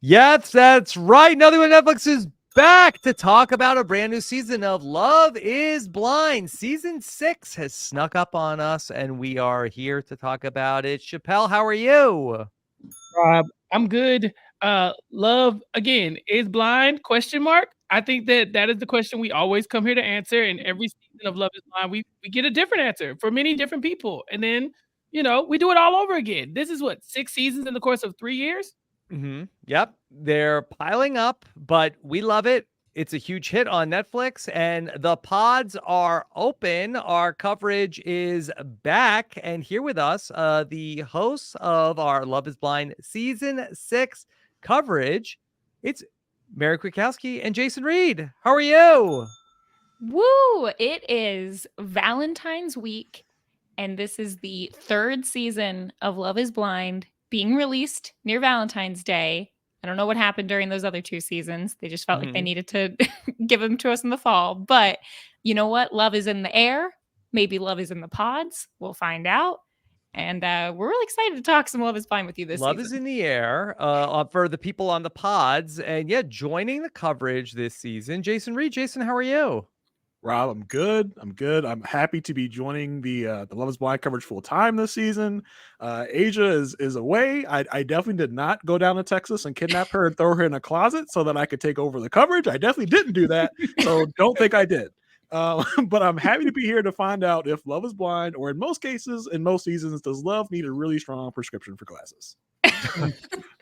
Yes, that's right. Nothing but Netflix is back to talk about a brand new season of Love is Blind. Season 6 has snuck up on us, and we are here to talk about it. Chappell, how are you? I'm good. Love again is blind? Question mark. I think that is the question we always come here to answer. And every season of Love is Blind, we get a different answer for many different people, and then we do it all over again. This is what 6 seasons in the course of 3 years. Yep, they're piling up, but we love it. It's a huge hit on Netflix, and the pods are open. Our coverage is back, and here with us, the hosts of our Love is Blind Season 6 coverage. It's Mary Kwiatkowski and Jason Reed. How are you? Woo! It is Valentine's week, and this is the third season of Love is Blind being released near Valentine's Day. I don't know what happened during those other 2 seasons. They just felt like they needed to give them to us in the fall. But you know what? Love is in the air. Maybe love is in the pods. We'll find out. And we're really excited to talk some Love is Blind with you this Love season. is in the air for the people on the pods. And yeah, joining the coverage this season, Jason Reed. Jason, how are you? Rob, I'm good. I'm happy to be joining the Love is Blind coverage full time this season. Asia is away. I definitely did not go down to Texas and kidnap her and throw her in a closet so that I could take over the coverage. I definitely didn't do that. So don't think I did. But I'm happy to be here to find out if Love is Blind, or in most cases, in most seasons, does love need a really strong prescription for glasses?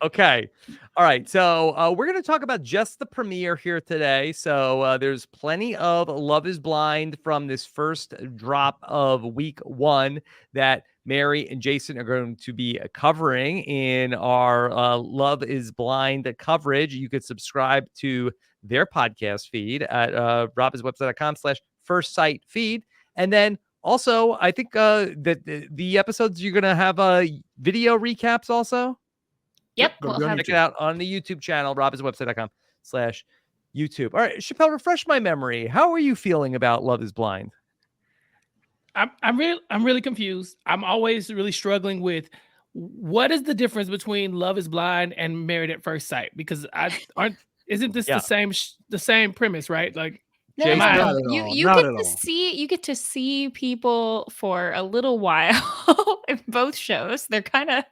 Okay. All right. So we're going to talk about just the premiere here today. So there's plenty of Love is Blind from this first drop of week 1 that Mary and Jason are going to be covering in our Love is Blind coverage. You could subscribe to their podcast feed at robiswebsite.com/first sight feed. And then also, I think that the episodes you're going to have video recaps also. Yep. We'll check it out on the YouTube channel, robiswebsite.com/YouTube. All right, Chappell, refresh my memory. How are you feeling about Love is Blind? I'm really confused. I'm always really struggling with what is the difference between Love is Blind and Married at First Sight, because isn't this the same premise, right? Like, no. You get to see people for a little while in both shows. They're kind of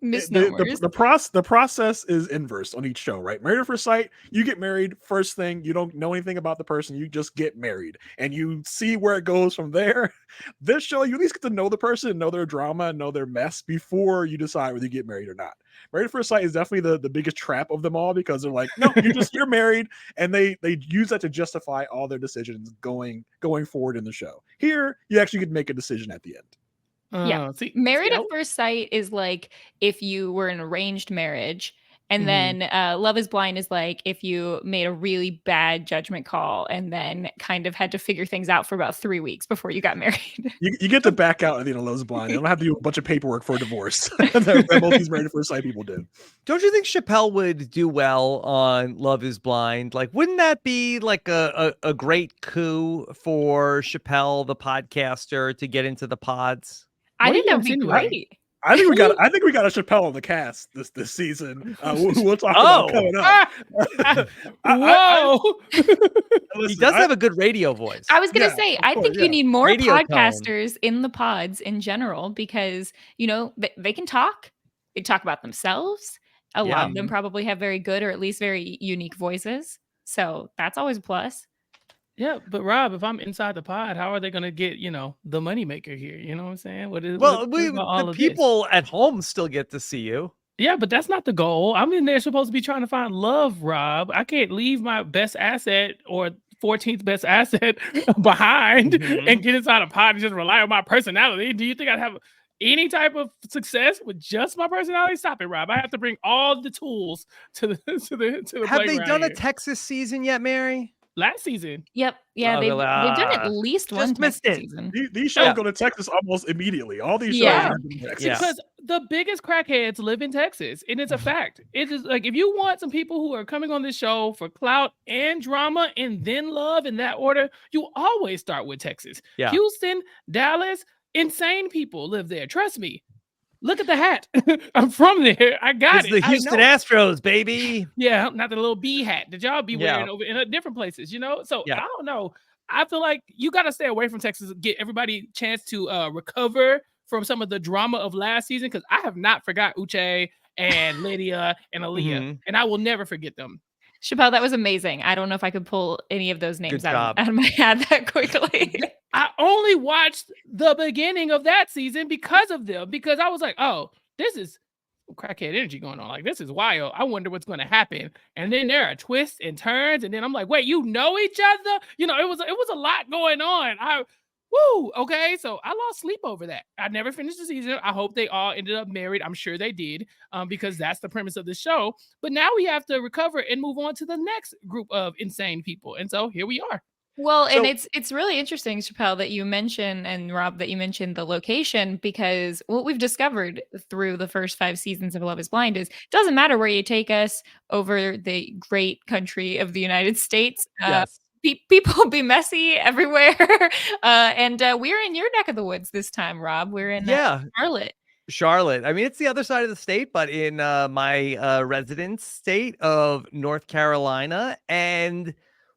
misnomers. The process is inverse on each show, right? Married at First Sight, you get married first thing. You don't know anything about the person. You just get married, and you see where it goes from there. This show, you at least get to know the person, know their drama, know their mess before you decide whether you get married or not. Married at First Sight is definitely the biggest trap of them all, because they're like, no, you're married, and they use that to justify all their decisions going forward in the show. Here, you actually get to make a decision at the end. Married at First Sight is like if you were in an arranged marriage, and then Love is Blind is like if you made a really bad judgment call and then kind of had to figure things out for about 3 weeks before you got married. You get to back out at the end of Love is Blind. You don't have to do a bunch of paperwork for a divorce that both these Married at First Sight people did. Don't you think Chappell would do well on Love is Blind? Like, wouldn't that be like a great coup for Chappell, the podcaster, to get into the pods? I think that would be great. I think we got a Chappell on the cast this season. We'll talk about coming up. Whoa! He does have a good radio voice. I was gonna say, I think you need more podcasters in the pods in general, because they can talk. They talk about themselves. A lot of them probably have very good or at least very unique voices. So that's always a plus. Yeah, but Rob, if I'm inside the pod, how are they going to get, the moneymaker here? You know what I'm saying? The people at home still get to see you. Yeah, but that's not the goal. I'm in there supposed to be trying to find love, Rob. I can't leave my best asset or 14th best asset behind and get inside a pod and just rely on my personality. Do you think I'd have any type of success with just my personality? Stop it, Rob. I have to bring all the tools to the Have they done a Texas season yet, Mary? Last season. Yep. Yeah, they've done at least one Texas season. These shows go to Texas almost immediately. All these shows are in Texas. Because the biggest crackheads live in Texas, and it's a fact. It is like, if you want some people who are coming on this show for clout and drama and then love in that order, you always start with Texas. Houston, Dallas, insane people live there. Trust me. look at the hat. I'm from there. I got It's it. the Houston Astros, baby. Yeah, not the little bee hat that y'all be wearing Yeah. over in different places, you know? So Yeah. I don't know. I feel like you got to stay away from Texas, get everybody a chance to recover from some of the drama of last season, because I have not forgot Uche and Lydia and Aaliyah, and I will never forget them. Chappell, that was amazing. I don't know if I could pull any of those names Good out job. of my head that quickly. I only watched the beginning of that season because of them, because I was like, oh, this is crackhead energy going on. Like, this is wild. I wonder what's going to happen. And then there are twists and turns. And then I'm like, wait, you know each other? You know, it was a lot going on. Okay. So I lost sleep over that. I never finished the season. I hope they all ended up married. I'm sure they did, because that's the premise of the show. But now we have to recover and move on to the next group of insane people. And so here we are. Well, and So- it's really interesting, Chappell, that you mention, and Rob, that you mentioned the location, because what we've discovered through the first 5 seasons of Love is Blind is it doesn't matter where you take us over the great country of the United States. Yes. People be messy everywhere. And we're in your neck of the woods this time, Rob. We're in Charlotte. Charlotte. I mean, it's the other side of the state, but in my residence state of North Carolina. And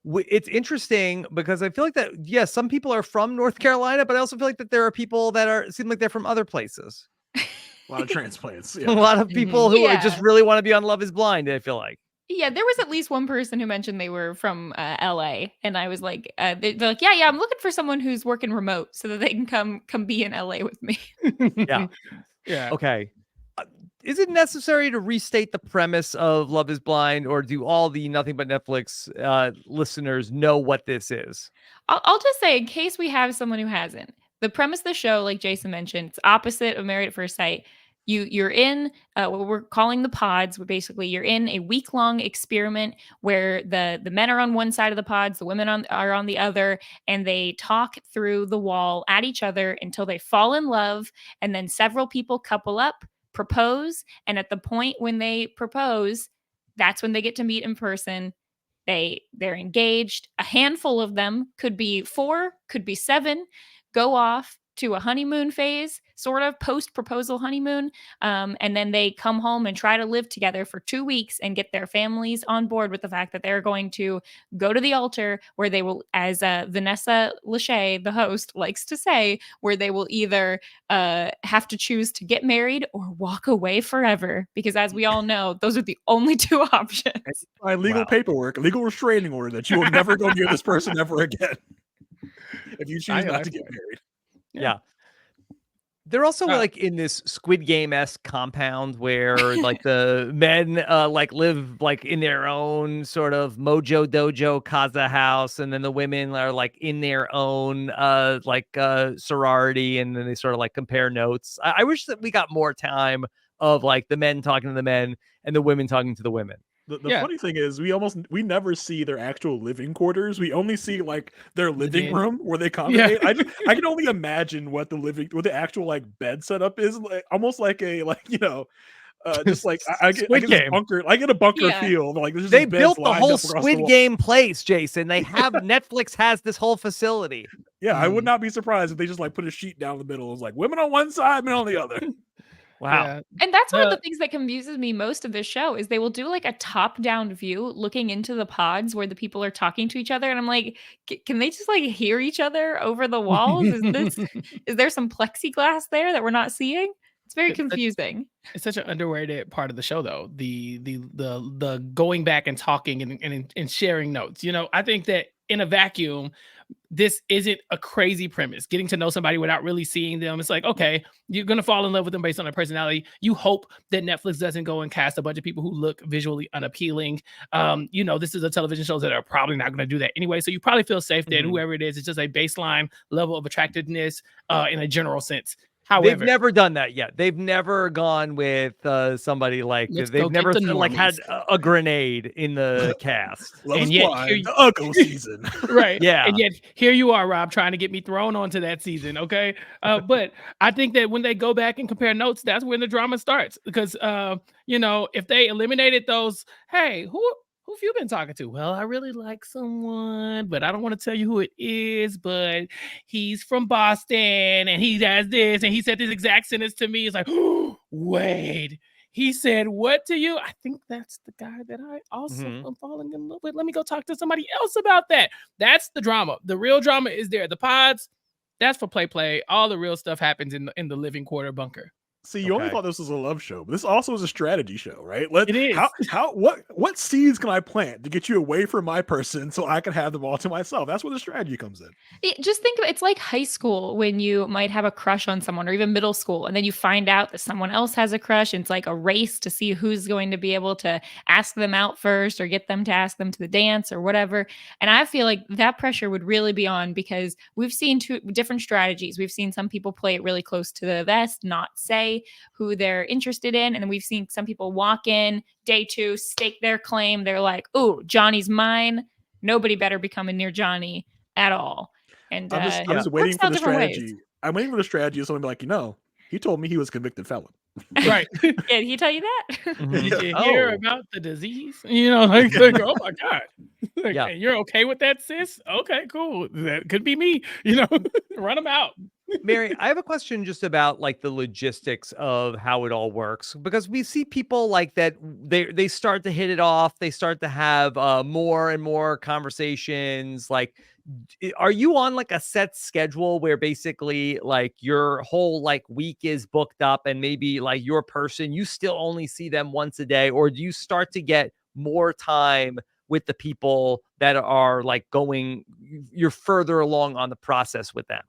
it's interesting because I feel like that, yes, some people are from North Carolina, but I also feel like that there are people that seem like they're from other places. A lot of transplants. A lot of people who Yeah. just really want to be on Love is Blind, I feel like. Yeah, there was at least one person who mentioned they were from LA, and I was like, they're like, yeah, I'm looking for someone who's working remote so that they can come be in LA with me. Yeah. Yeah. Okay. Is it necessary to restate the premise of Love is Blind, or do all the Nothing But Netflix listeners know what this is? I'll just say, in case we have someone who hasn't, the premise of the show, like Jason mentioned, it's opposite of Married at First Sight. You're in what we're calling the pods, where basically you're in a week-long experiment where the men are on one side of the pods, the women are on the other, and they talk through the wall at each other until they fall in love, and then several people couple up, propose, and at the point when they propose, that's when they get to meet in person. They're engaged. A handful of them, could be 4, could be 7, go off to a honeymoon phase, sort of post-proposal honeymoon, and then they come home and try to live together for 2 weeks and get their families on board with the fact that they're going to go to the altar, where they will, as Vanessa Lachey, the host, likes to say, where they will either have to choose to get married or walk away forever, because as we all know, those are the only 2 options. By legal paperwork, legal restraining order that you will never go near this person ever again if you choose not to get married. Yeah. They're also like in this Squid Game-esque compound where like the men like live like in their own sort of Mojo Dojo Kaza house, and then the women are like in their own sorority, and then they sort of like compare notes. I wish that we got more time of like the men talking to the men and the women talking to the women. The funny thing is, we never see their actual living quarters. We only see like their living room where they congregate. Yeah. I can only imagine what the actual like bed setup is, like almost like a just like I get this bunker. I get a bunker feel. Like they built the whole Squid Game place, Jason. They have Netflix has this whole facility. Yeah, I would not be surprised if they just like put a sheet down the middle. It's like women on one side, men on the other. Wow. Yeah. And that's one of the things that confuses me most of this show is they will do like a top-down view looking into the pods where the people are talking to each other, and I'm like, can they just like hear each other over the walls? Is there some plexiglass there that we're not seeing? It's very confusing. It's such an underrated part of the show, though. The going back and talking and sharing notes. You know, I think that in a vacuum, this isn't a crazy premise. Getting to know somebody without really seeing them. It's like, okay, you're going to fall in love with them based on their personality. You hope that Netflix doesn't go and cast a bunch of people who look visually unappealing. You know, this is a television show that are probably not going to do that anyway. So you probably feel safe that whoever it is, it's just a baseline level of attractiveness in a general sense. However, they've never done that yet. They've never gone with somebody like they've never like had a grenade in the cast. And yet, the Uggo season, right? Yeah, and yet here you are, Rob, trying to get me thrown onto that season. Okay, but I think that when they go back and compare notes, that's when the drama starts. Because you know, if they eliminated those, hey, who have you been talking to? Well, I really like someone, but I don't want to tell you who it is, but he's from Boston and he does this and he said this exact sentence to me. It's like, Wait, he said what to you? I think that's the guy that I also Mhm. am falling in love with. Let me go talk to somebody else about that. That's the drama. The real drama is there. The pods, that's for play. All the real stuff happens in the living quarter bunker. See, you only Okay. thought this was a love show, but this also is a strategy show, right? It is. What seeds can I plant to get you away from my person so I can have them all to myself? That's where the strategy comes in. Just think of it's like high school when you might have a crush on someone, or even middle school, and then you find out that someone else has a crush, and it's like a race to see who's going to be able to ask them out first or get them to ask them to the dance or whatever. And I feel like that pressure would really be on, because we've seen two different strategies. We've seen some people play it really close to the vest, not say who they're interested in, and then we've seen some people walk in day 2, stake their claim. They're like, "Oh, Johnny's mine. Nobody better be coming near Johnny at all." And I'm just it waiting works for out the different ways. strategy. I'm waiting for the strategy of someone be like, he told me he was a convicted felon. Right. Did he tell you that? Mhm. Did you hear Oh. about the disease? Like oh my God. Like, Yeah. and you're okay with that, sis? Okay, cool. That could be me. Run them out. Mary, I have a question just about like the logistics of how it all works, because we see people like that they start to hit it off, they start to have more and more conversations. Like, are you on like a set schedule where basically like your whole like week is booked up, and maybe like your person, you still only see them once a day, or do you start to get more time with the people that are like you're further along on the process with them?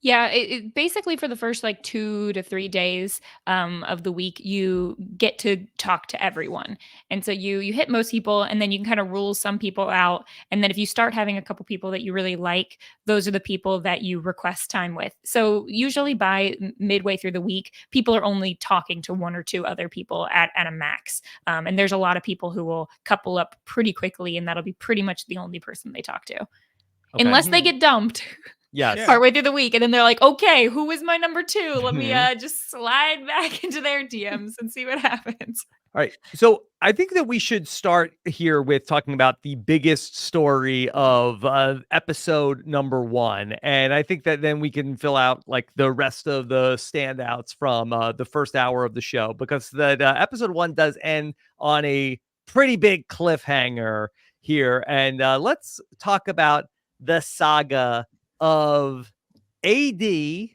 Yeah, it basically for the first like 2 to 3 days of the week, you get to talk to everyone, and so you hit most people, and then you can kind of rule some people out. And then if you start having a couple people that you really like, those are the people that you request time with. So usually by midway through the week, people are only talking to 1 or 2 other people at a max. And there's a lot of people who will couple up pretty quickly, and that'll be pretty much the only person they talk to, Okay. unless they get dumped. Yes. Yeah. Partway through the week, and then they're like, "Okay, who is my number 2? Let me just slide back into their DMs and see what happens." All right. So I think that we should start here with talking about the biggest story of episode number 1. And I think that then we can fill out like the rest of the standouts from the first hour of the show, because that episode 1 does end on a pretty big cliffhanger here. And let's talk about the saga of AD,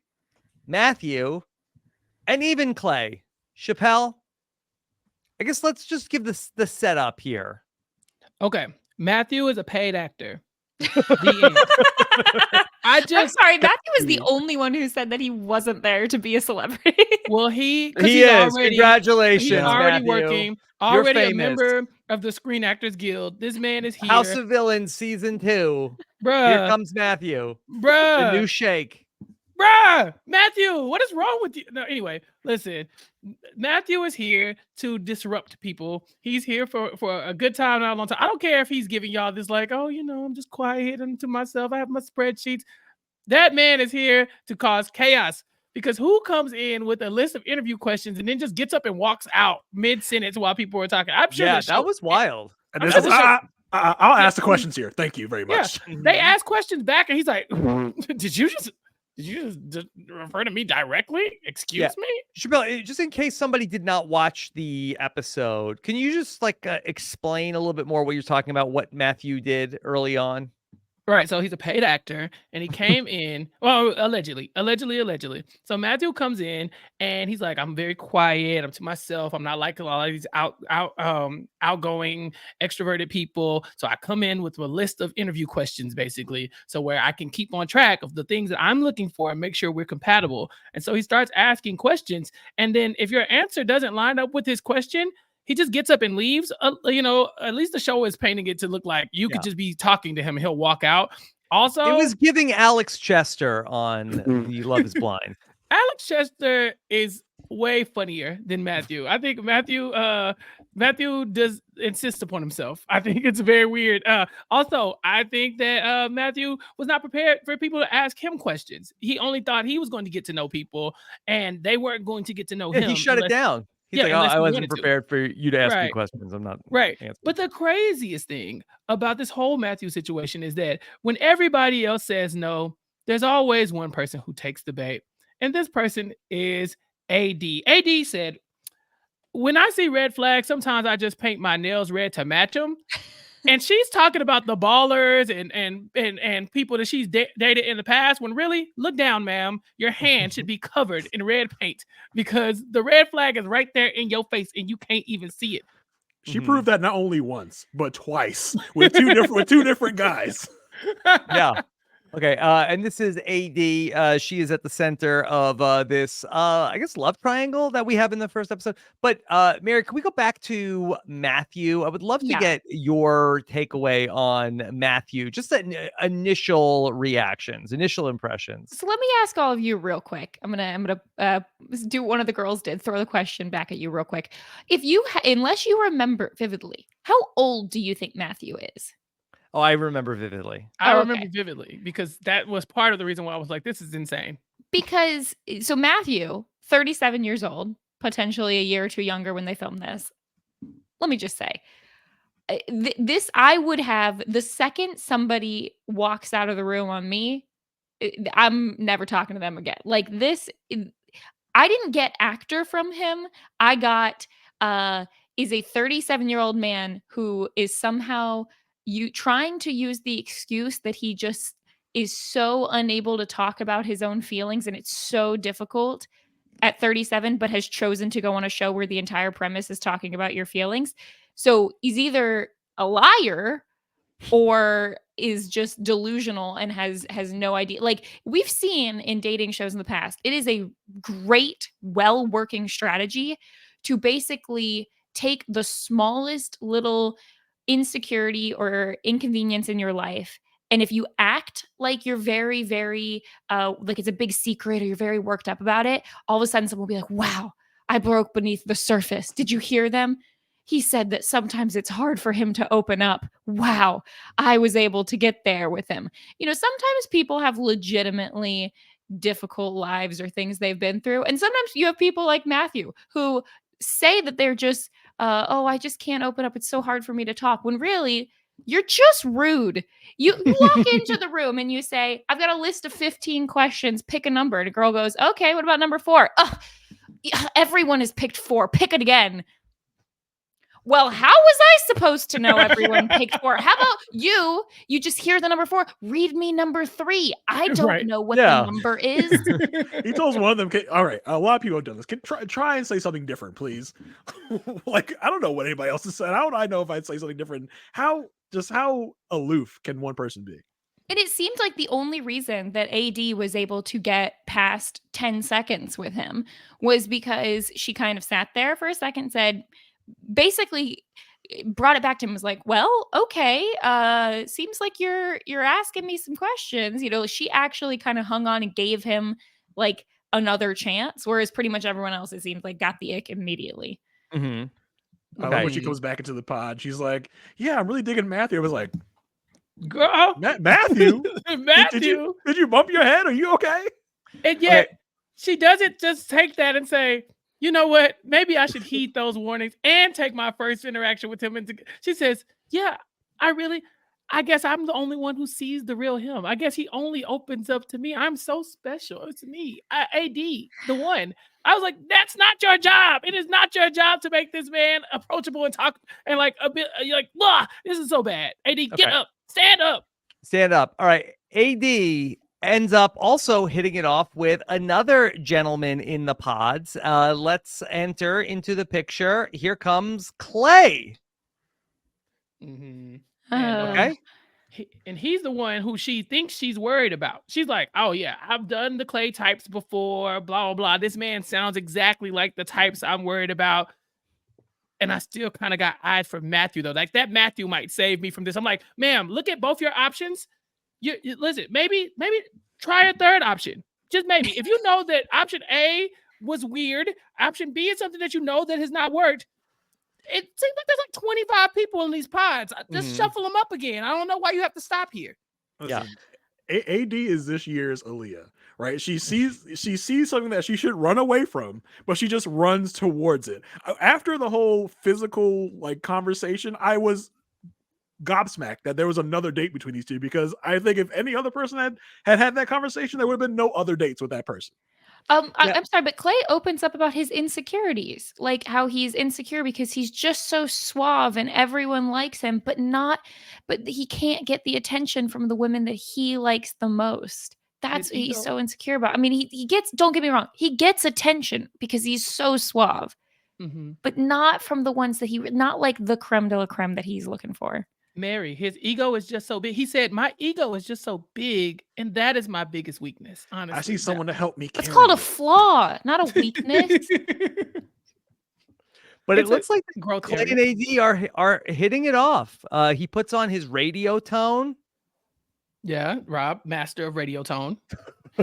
Matthew, and even Clay. Chappell, I guess let's just give the setup here. Okay. Matthew is a paid actor. The end. I'm sorry, Matthew was the only one who said that he wasn't there to be a celebrity. Well, he He is. already, Congratulations, he's already Matthew. working, already a famous. member of the Screen Actors Guild. This man is here. House of Villains season 2. Bruh. Here comes Matthew. The Bruh. new shake. Bruh, Matthew, what is wrong with you? No, anyway, listen. Matthew is here to disrupt people. He's here for a good time, not a long time. I don't care if he's giving y'all this like, oh, I'm just quiet and to myself. I have my spreadsheets. That man is here to cause chaos, because who comes in with a list of interview questions and then just gets up and walks out mid-sentence while people are talking? I'm sure that was wild. And this I'll ask the questions here. Thank you very much. Yeah, they ask questions back, and he's like, Did you just refer to me directly? Excuse me? Chappell, just in case somebody did not watch the episode, can you just like explain a little bit more what you're talking about, what Matthew did early on? Right, so he's a paid actor, and he came in, well, allegedly. So Matthew comes in, and he's like, I'm very quiet. I'm to myself. I'm not like a lot of these outgoing, extroverted people. So I come in with a list of interview questions, basically, so where I can keep on track of the things that I'm looking for and make sure we're compatible. And so he starts asking questions, and then if your answer doesn't line up with his question, he just gets up and leaves. At least the show is painting it to look like you could just be talking to him and he'll walk out. Also, it was giving Alex Chester on the Love is Blind. Alex Chester is way funnier than Matthew. I think Matthew does insist upon himself. I think it's very weird. Also, I think that Matthew was not prepared for people to ask him questions. He only thought he was going to get to know people, and they weren't going to get to know him. He shut it down. He's like, I wasn't prepared for you to ask me questions. I'm not answering. But the craziest thing about this whole Matthew situation is that when everybody else says no, there's always one person who takes the bait. And this person is AD said, when I see red flags, sometimes I just paint my nails red to match them. And she's talking about the ballers and people that she's dated in the past, when really, look down, ma'am. Your hand should be covered in red paint because the red flag is right there in your face and you can't even see it. She proved that not only once, but twice with two different guys. Yeah. Okay, and this is AD. She is at the center of this, I guess, love triangle that we have in the first episode. But Mary, can we go back to Matthew? I would love to get your takeaway on Matthew, just initial reactions, initial impressions. So let me ask all of you real quick. I'm gonna do what one of the girls did. Throw the question back at you real quick. If you, unless you remember vividly, how old do you think Matthew is? Oh, I remember vividly. I remember vividly because that was part of the reason why I was like, this is insane. Because, so Matthew, 37 years old, potentially a year or two younger when they filmed this. Let me just say, this, I would have, the second somebody walks out of the room on me, I'm never talking to them again. Like this, I didn't get actor from him. I got, is a 37-year-old man who is somehow trying to use the excuse that he just is so unable to talk about his own feelings, and it's so difficult at 37, but has chosen to go on a show where the entire premise is talking about your feelings. So he's either a liar or is just delusional and has no idea. Like we've seen in dating shows in the past, it is a great, well-working strategy to basically take the smallest little insecurity or inconvenience in your life, and if you act like you're very, very like it's a big secret or you're very worked up about it, all of a sudden someone will be like, wow, I broke beneath the surface. Did you hear them? He said that sometimes it's hard for him to open up. Wow, I was able to get there with him. You know, sometimes people have legitimately difficult lives or things they've been through, and sometimes you have people like Matthew who say that they're just oh, I just can't open up. It's so hard for me to talk. When really, you're just rude. You walk into the room and you say, I've got a list of 15 questions. Pick a number. And a girl goes, okay, what about number 4? Everyone has picked 4. Pick it again. Well, how was I supposed to know everyone picked 4? How about you? You just hear the number 4. Read me number 3. I don't know what the number is. He tells one of them, all right, a lot of people have done this. Try and say something different, please. Like, I don't know what anybody else has said. How would I know if I'd say something different? How aloof can one person be? And it seemed like the only reason that AD was able to get past 10 seconds with him was because she kind of sat there for a second and said, basically brought it back to him, was like, well, okay, seems like you're asking me some questions. You know, she actually kind of hung on and gave him like another chance, whereas pretty much everyone else, it seems like, got the ick immediately. Mm-hmm. I love when she comes back into the pod. She's like, yeah, I'm really digging Matthew. I was like, girl, Matthew? Matthew? Did you bump your head? Are you okay? And yet she doesn't just take that and say, you know what? Maybe I should heed those warnings and take my first interaction with him. She says, yeah, I guess I'm the only one who sees the real him. I guess he only opens up to me. I'm so special. It's me, AD, the one. I was like, that's not your job. It is not your job to make this man approachable and talk and like a bit, you're like, blah, this is so bad. AD, get up, stand up. Stand up. All right. AD ends up also hitting it off with another gentleman in the pods. Let's enter into the picture. Here comes Clay. Mm-hmm. Okay. And he's the one who she thinks she's worried about. She's like, oh yeah, I've done the Clay types before, blah, blah, blah. This man sounds exactly like the types I'm worried about. And I still kind of got eyes for Matthew though. Like that Matthew might save me from this. I'm like, ma'am, look at both your options. You listen, maybe try a third option. Just maybe. If you know that option A was weird, option B is something that you know that has not worked. It seems like there's like 25 people in these pods. Just shuffle them up again. I don't know why you have to stop here. Listen, AD is this year's Aaliyah, right? She sees something that she should run away from, but she just runs towards it. After the whole physical like conversation, I was gobsmacked that there was another date between these two, because I think if any other person had that conversation, there would have been no other dates with that person. I'm sorry, but Clay opens up about his insecurities, like how he's insecure because he's just so suave and everyone likes him, but he can't get the attention from the women that he likes the most. That's His what he's ego. so insecure about. I mean, he gets, don't get me wrong, he gets attention because he's so suave, but not from the ones that not like the creme de la creme that he's looking for. Mary, his ego is just so big. He said, "My ego is just so big, and that is my biggest weakness." Honestly, I see someone to help me. It's called a flaw, not a weakness. But It's it looks like growth Clay area. and AD are hitting it off. He puts on his radio tone. Yeah, Rob, master of radio tone.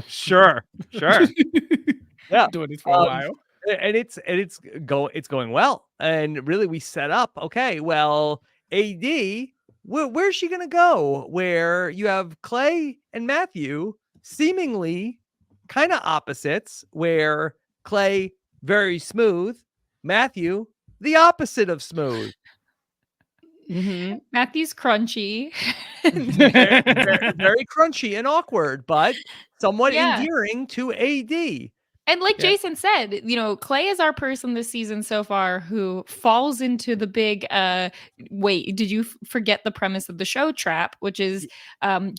Sure. Yeah. Doing this for a while. And it's going well. And really we set up, okay, well, AD, where's she gonna go? Where you have Clay and Matthew seemingly kind of opposites, where Clay very smooth, Matthew the opposite of smooth. Matthew's crunchy. very crunchy and awkward, but somewhat endearing to AD. And like Jason said, Clay is our person this season so far who falls into the big, wait, did you forget the premise of the show trap, which is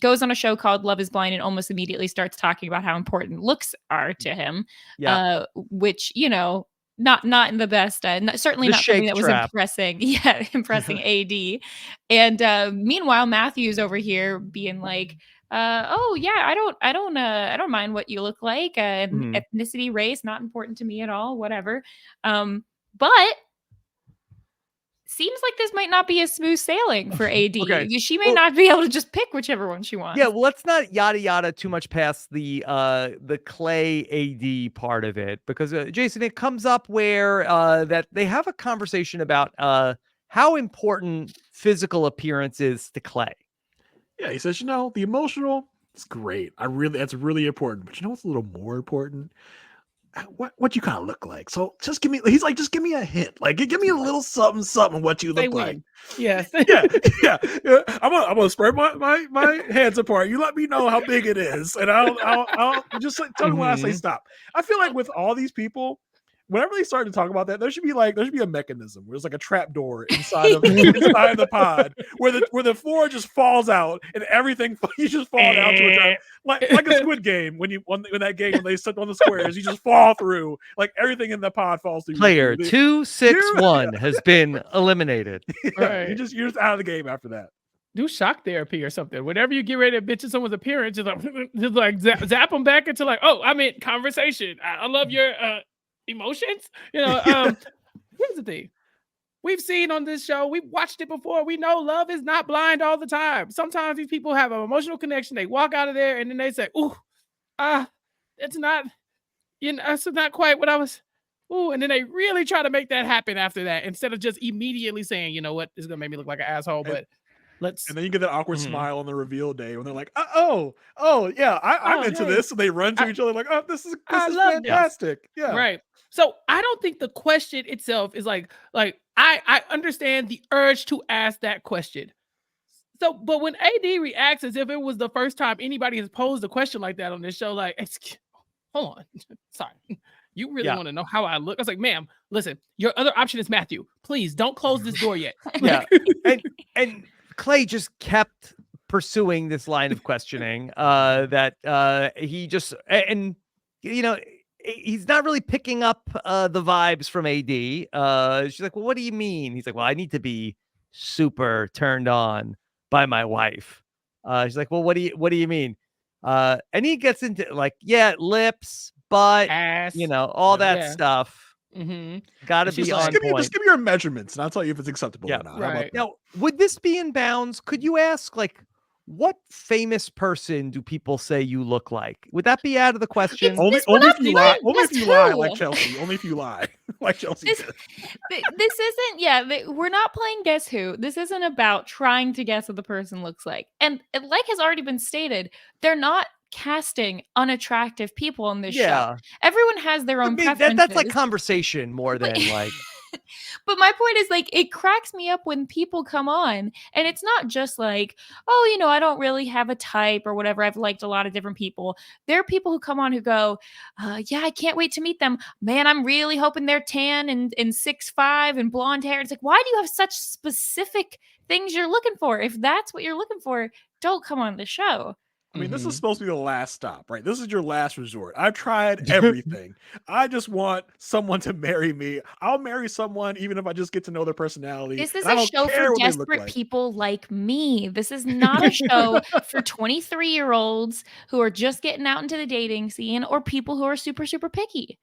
goes on a show called Love is Blind and almost immediately starts talking about how important looks are to him, which, not in the best, certainly not something that was impressing AD. And meanwhile, Matthew's over here being like, oh yeah, I don't mind what you look like. Ethnicity, race, not important to me at all. Whatever. But seems like this might not be a smooth sailing for AD. Okay. She may not be able to just pick whichever one she wants. Yeah, well, let's not yada too much past the Clay AD part of it, because Jason, it comes up where that they have a conversation about how important physical appearance is to Clay. Yeah, he says, the emotional, it's great. That's really important. But what's a little more important? What you kind of look like. So just give me a hint. Like, give me a little something what you look like. Yes. Yeah. I'm gonna spread my hands apart. You let me know how big it is, and I'll just tell me when I say stop. I feel like with all these people, whenever they start to talk about that, there should be a mechanism where there's like a trap door inside of the pod where the floor just falls out and everything you just fall down to a trap, like a Squid Game when they sit on the squares, you just fall through, like everything in the pod falls through. Player 261 has been eliminated. Right. You're just out of the game after that. Do shock therapy or something. Whenever you get ready to bitch at someone's appearance, just like zap them back into like, oh, I meant conversation. I love your emotions. Here's the thing. We've seen on this show, we've watched it before. We know love is not blind all the time. Sometimes these people have an emotional connection. They walk out of there and then they say, ooh, it's not, it's not quite what I was. Ooh, and then they really try to make that happen after that instead of just immediately saying, you know what, this is gonna make me look like an asshole, but let's. And then you get that awkward smile on the reveal day when they're like, oh yeah, I'm into this. So they run to each other like, oh, this is fantastic. Yeah. Right. So I don't think the question itself is like I understand the urge to ask that question. So, but when AD reacts as if it was the first time anybody has posed a question like that on this show, like, hold on, sorry, you really want to know how I look? I was like, ma'am, listen, your other option is Matthew. Please don't close this door yet. Yeah, and Clay just kept pursuing this line of questioning that he just he's not really picking up the vibes from AD. She's like, well, what do you mean? He's like, well, I need to be super turned on by my wife. She's like, well, what do you mean? And he gets into like, lips, butt, ass, all that stuff. Gotta be on point. Just give me your measurements and I'll tell you if it's acceptable or not. Right. Now, would this be in bounds? Could you ask, like, what famous person do people say you look like? Would that be out of the question? Only if you lie. Only if you lie, like Chelsea. Only if you lie, like Chelsea did. This isn't. We're not playing Guess Who. This isn't about trying to guess what the person looks like. And like has already been stated, they're not casting unattractive people on this show. Everyone has their own preferences. That's like conversation more than like. But my point is, like, it cracks me up when people come on, and it's not just like, oh, I don't really have a type or whatever. I've liked a lot of different people. There are people who come on who go, yeah, I can't wait to meet them. Man, I'm really hoping they're tan and 6'5" and blonde hair. It's like, why do you have such specific things you're looking for? If that's what you're looking for, don't come on the show. I mean, this is supposed to be the last stop, right? This is your last resort. I've tried everything. I just want someone to marry me. I'll marry someone even if I just get to know their personality. This is I a don't show care for what they look desperate like. people like me. This is not a show for 23-year-olds who are just getting out into the dating scene or people who are super, super picky.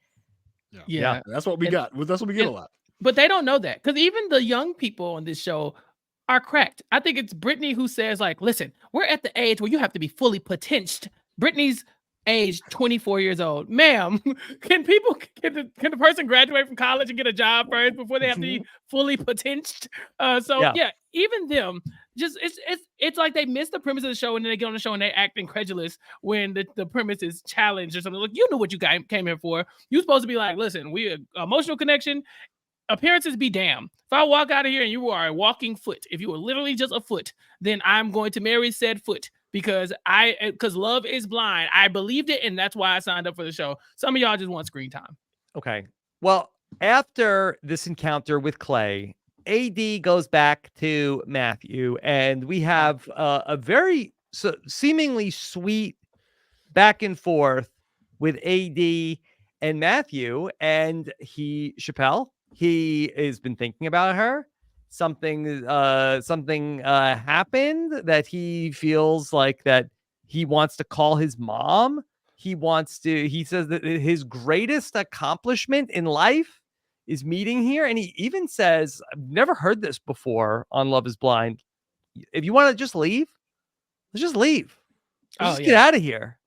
Yeah. That's what we got. That's what we get a lot. But they don't know that, because even the young people on this show are cracked. I think it's Brittany who says, like, listen, we're at the age where you have to be fully potentied. Brittany's age 24 years old. Ma'am, can the person graduate from college and get a job first before they have to be fully potentied? Yeah, even them, just it's like they miss the premise of the show, and then they get on the show and they act incredulous when the premise is challenged or something. Like, you know what you came here for. You're supposed to be like, listen, we emotional connection. Appearances be damned. If I walk out of here and you are a walking foot, if you are literally just a foot, then I'm going to marry said foot because love is blind. I believed it, and that's why I signed up for the show. Some of y'all just want screen time. Okay. Well, after this encounter with Clay, AD goes back to Matthew, and we have a very seemingly sweet back and forth with AD and Matthew, and Chappell, he has been thinking about her. Something happened that he feels like that he wants to call his mom. He says that his greatest accomplishment in life is meeting here. And he even says, I've never heard this before on Love is Blind. If you want to just leave, let's just leave. Let's just get out of here.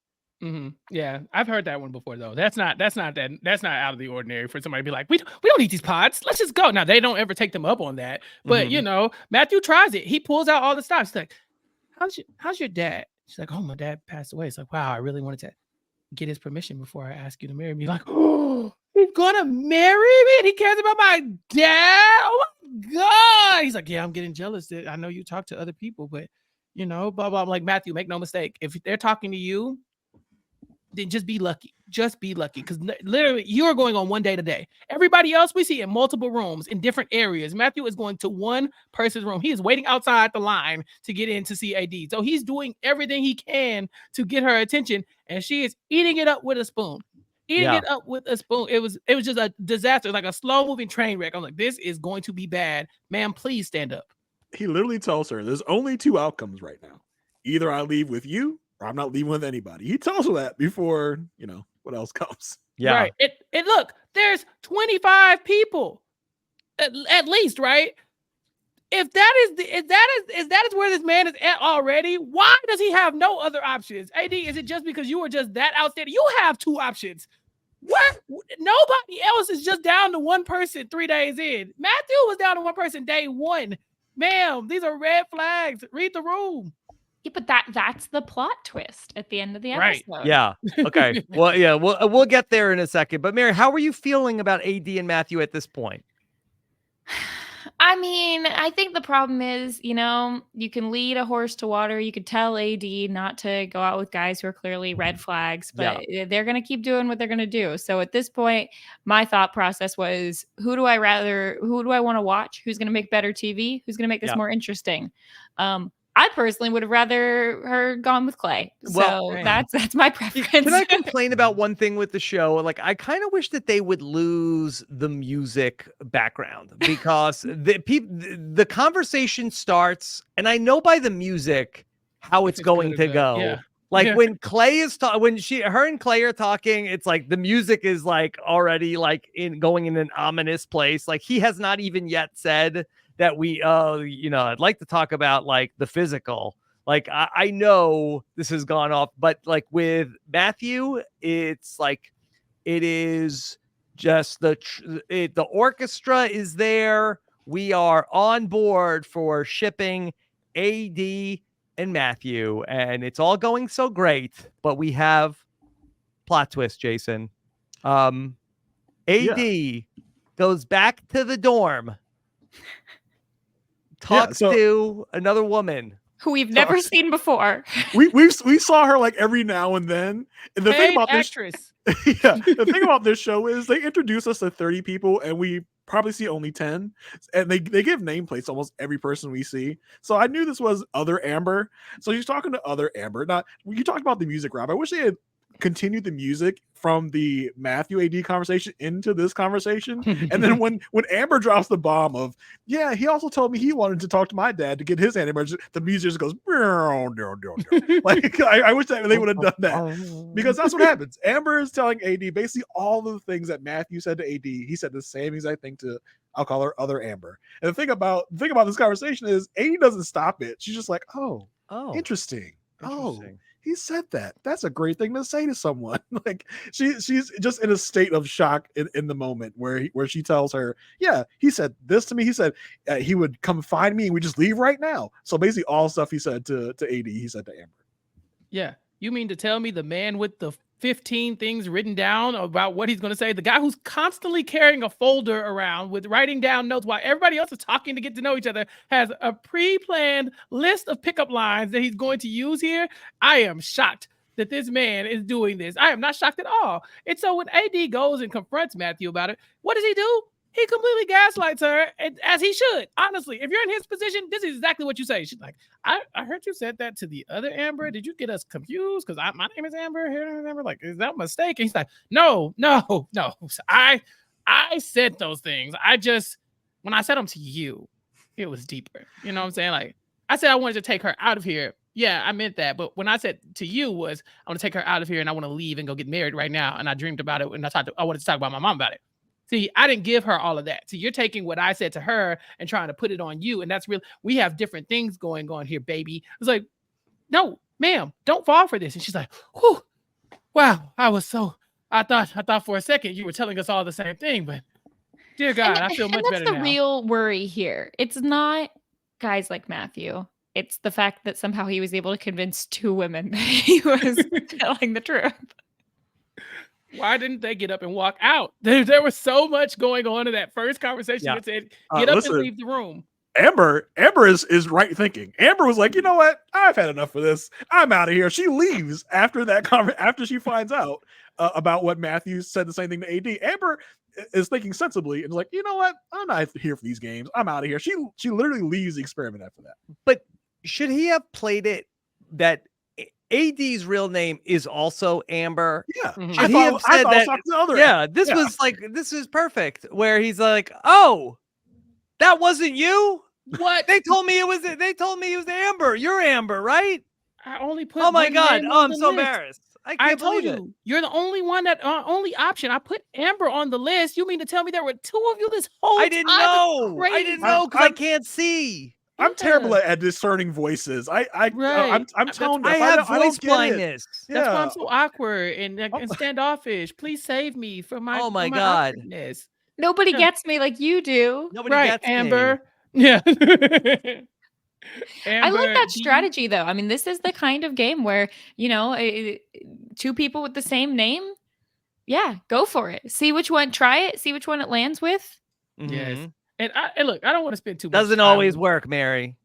Yeah, I've heard that one before though. That's not out of the ordinary for somebody to be like, we don't need these pods. Let's just go. Now they don't ever take them up on that, but Matthew tries it. He pulls out all the stops. He's like, how's your dad? She's like, oh, my dad passed away. It's like, wow, I really wanted to get his permission before I ask you to marry me. Like, oh, he's gonna marry me and he cares about my dad. Oh my God. He's like, yeah, I'm getting jealous that I know you talk to other people, but blah blah. I'm like, Matthew, make no mistake. If they're talking to you, then just be lucky. Just be lucky, because literally you are going on one day to day. Everybody else we see in multiple rooms in different areas. Matthew is going to one person's room. He is waiting outside the line to get in to see AD. So he's doing everything he can to get her attention, and she is eating it up with a spoon. It was just a disaster, like a slow moving train wreck. I'm like, this is going to be bad. Ma'am, please stand up. He literally tells her there's only two outcomes right now. Either I leave with you, or I'm not leaving with anybody. He tells her that before, what else comes. Yeah. Right. It look, there's 25 people at least, right? If that is where this man is at already, why does he have no other options? AD, is it just because you were just that outstanding? You have two options. What? Nobody else is just down to one person 3 days in. Matthew was down to one person day one. Ma'am, these are red flags. Read the room. Yeah, but that's the plot twist at the end of the episode. Right. Yeah. Okay. Well, yeah, we'll get there in a second. But Mary, how are you feeling about AD and Matthew at this point? I mean, I think the problem is, you can lead a horse to water. You could tell AD not to go out with guys who are clearly red flags, but they're going to keep doing what they're going to do. So at this point, my thought process was, who do I want to watch? Who's going to make better TV? Who's going to make this more interesting? I personally would have rather her gone with Clay. So that's my preference. Can I complain about one thing with the show? Like, I kind of wish that they would lose the music background, because the conversation starts, and I know by the music how it's going to go. Yeah. Like when Clay is her and Clay are talking, it's like the music is like already like going in an ominous place. Like, he has not even yet said that I'd like to talk about like the physical. Like, I know this has gone off, but like with Matthew, it's like, it is just the orchestra is there. We are on board for shipping AD and Matthew, and it's all going so great, but we have plot twist, Jason. AD goes back to the dorm, talks to another woman who we've never seen before. We saw her like every now and then. And the thing about actress. the thing about this show is they introduce us to 30 people and we probably see only 10, and they give nameplates to almost every person we see. So I knew this was other Amber. So she's talking to other Amber. Now, you talked about the music, Rob. I wish they had continued the music from the Matthew AD conversation into this conversation. And then when Amber drops the bomb of, yeah, he also told me he wanted to talk to my dad to get his anniversary, the music just goes like I wish that they would have done that, because that's what happens. Amber is telling AD basically all the things that Matthew said to AD. He said the same exact thing to, I'll call her other Amber. And the thing about this conversation is AD doesn't stop it. She's just like, oh, interesting. Oh, he said that. That's a great thing to say to someone. Like she's just in a state of shock in the moment where she tells her, yeah, he said this to me. He said he would come find me and we just leave right now. So basically all stuff he said to AD, he said to Amber. Yeah. You mean to tell me the man with the 15 things written down about what he's going to say, the guy who's constantly carrying a folder around with writing down notes while everybody else is talking to get to know each other, has a pre-planned list of pickup lines that he's going to use here? I am shocked that this man is doing this. I am not shocked at all. And so when AD goes and confronts Matthew about it, what does he do? He completely gaslights her, as he should. Honestly, if you're in his position, this is exactly what you say. She's like, I heard you said that to the other Amber. Did you get us confused? Because my name is Amber. Here, Amber. Like, is that a mistake? And he's like, no. I said those things. When I said them to you, it was deeper. You know what I'm saying? Like, I said I wanted to take her out of here. Yeah, I meant that. But when I said to you was, I want to take her out of here and I want to leave and go get married right now. And I dreamed about it. And I wanted to talk about my mom about it. See, I didn't give her all of that. So you're taking what I said to her and trying to put it on you. And that's real. We have different things going on here, baby. It's like, no, ma'am, don't fall for this. And she's like, whew, wow, I thought for a second you were telling us all the same thing, but dear God, I feel much better now. That's the real worry here. It's not guys like Matthew. It's the fact that somehow he was able to convince 2 women that he was telling the truth. Why didn't they get up and walk out? There was so much going on in that first conversation that said, get up and leave the room. Amber is right thinking. Amber was like, you know what? I've had enough of this. I'm out of here. She leaves after that after she finds out about what Matthew said the same thing to AD. Amber is thinking sensibly and is like, you know what? I'm not here for these games. I'm out of here. She literally leaves the experiment after that. But should he have played it that AD's real name is also Amber? Yeah. Should he have said that? This is perfect. Where he's like, oh, that wasn't you? What? They told me it was Amber. You're Amber, right? I only put Oh my God. Oh, I'm so list. embarrassed. I told you, you're the only one only option. I put Amber on the list. You mean to tell me there were 2 of you this whole time? I didn't know because I can't see. I'm terrible at discerning voices. I'm toned up. I have voice blindness. That's why I'm so awkward and standoffish. Please save me from my. Oh my God! Awkwardness. Nobody gets me like you do. Nobody gets Amber. Me. Yeah. I love that strategy, though. I mean, this is the kind of game where 2 people with the same name. Yeah, go for it. See which one. Try it. See which one it lands with. Mm-hmm. Yes. And look, I don't want to spend too much Doesn't time. always work, Mary.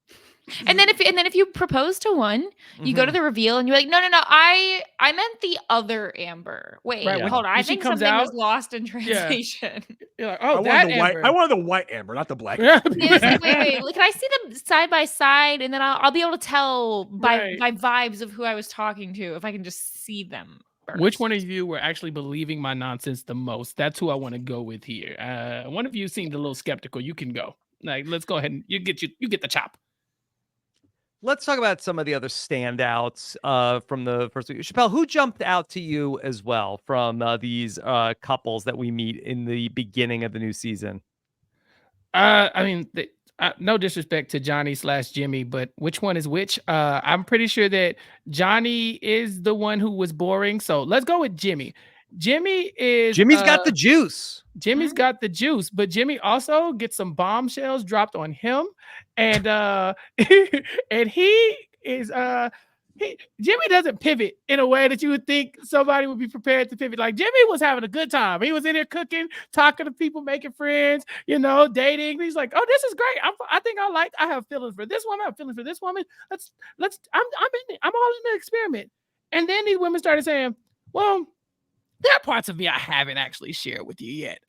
And then if you propose to one, you go to the reveal and you're like, no, I meant the other Amber. Wait, hold on. I think something was lost in translation. Yeah. You're like, oh, Amber. I wanted the white Amber, not the black. Yeah. Amber. Wait. Like, can I see them side by side, and then I'll be able to tell by vibes of who I was talking to if I can just see them. First. Which one of you were actually believing my nonsense the most? That's who I want to go with here. One of you seemed a little skeptical. You can go. Like, let's go ahead and you get the chop. Let's talk about some of the other standouts from the first week. Chappell, who jumped out to you as well from these couples that we meet in the beginning of the new season? I mean, no disrespect to Johnny/Jimmy, but which one is which? I'm pretty sure that Johnny is the one who was boring. So let's go with Jimmy. Jimmy's got the juice. Jimmy's got the juice, but Jimmy also gets some bombshells dropped on him, and and he is Jimmy doesn't pivot in a way that you would think somebody would be prepared to pivot. Like Jimmy was having a good time. He was in there cooking, talking to people, making friends, dating. He's like, oh, this is great. I have feelings for this woman. I have feelings for this woman. I'm in it. I'm all in the experiment. And then these women started saying, well, there are parts of me I haven't actually shared with you yet.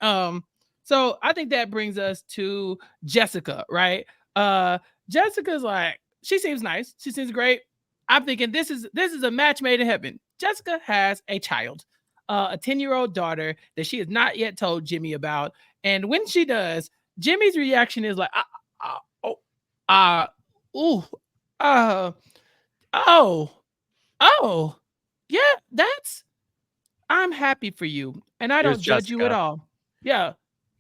So I think that brings us to Jessica, right? Jessica's like, she seems nice. She seems great. I'm thinking this is a match made in heaven. Jessica has a child, a 10-year-old daughter that she has not yet told Jimmy about. And when she does, Jimmy's reaction is like, yeah, I'm happy for you. And I don't judge you at all. Yeah.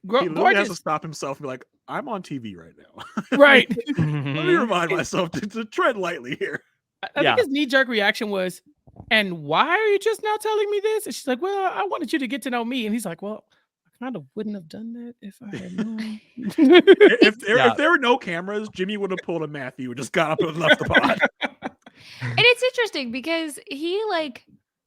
He literally has to stop himself and be like, I'm on TV right now. Right. Let me remind myself to tread lightly here. I think his knee-jerk reaction was, and why are you just now telling me this? And she's like, well, I wanted you to get to know me. And he's like, well, I kind of wouldn't have done that if I had known. if there were no cameras, Jimmy would have pulled a Matthew and just got up and left the pod. And it's interesting because he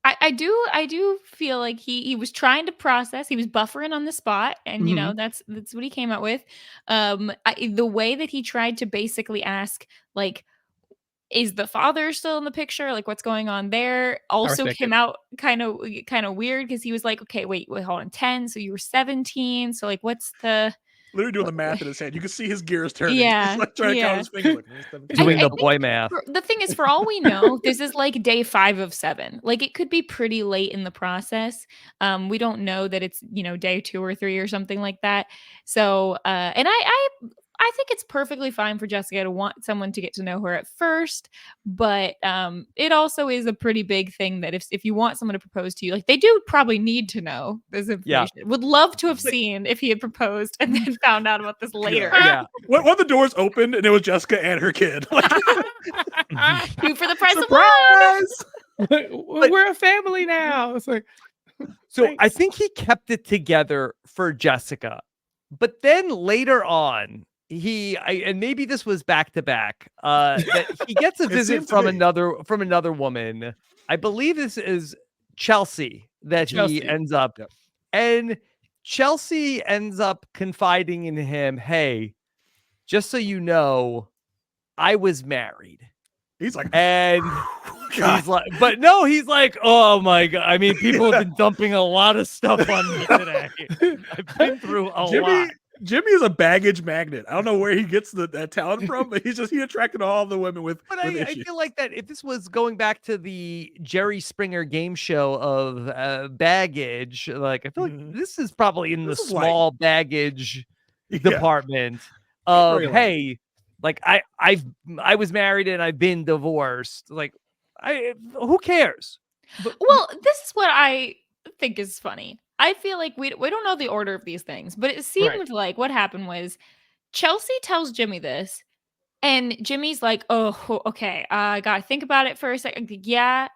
I do feel like he was trying to process. He was buffering on the spot, and that's what he came out with. The way that he tried to basically ask, like, is the father still in the picture? Like, what's going on there? Also came out kind of weird because he was like, okay, wait, hold on, 10. So you were 17. So like, what's the literally doing the math in his head? You can see his gears turning. Yeah, he's like trying to count his fingers. Like, doing the boy math. The thing is, for all we know, this is like day 5 of 7. Like, it could be pretty late in the process. We don't know that it's day 2 or 3 or something like that. So, and I think it's perfectly fine for Jessica to want someone to get to know her at first, but it also is a pretty big thing that if you want someone to propose to you, like, they do probably need to know this information. Yeah. Would love to have seen if he had proposed and then found out about this later. Yeah. When the doors opened and it was Jessica and her kid. Like, 2 for the price surprise! of 1. We're a family now. It's like, so thanks. I think he kept it together for Jessica, but then later on, and maybe this was back to back, that he gets a visit from another woman. I believe this is Chelsea he ends up, and Chelsea ends up confiding in him, hey, just so you know, I was married. He's like, and he's like, but no, he's like, oh my God. I mean, people have been dumping a lot of stuff on me today. I've been through a lot. Jimmy is a baggage magnet. I don't know where he gets that talent from, but he attracted all the women with. But I feel like that if this was going back to the Jerry Springer game show of baggage, like, I feel like this is probably in the small baggage department of, hey, like, I was married and I've been divorced. Like, who cares? Well, this is what I think is funny. I feel like we don't know the order of these things, but it seemed like what happened was Chelsea tells Jimmy this, and Jimmy's like, "Oh, okay, I gotta think about it for a second. Yeah,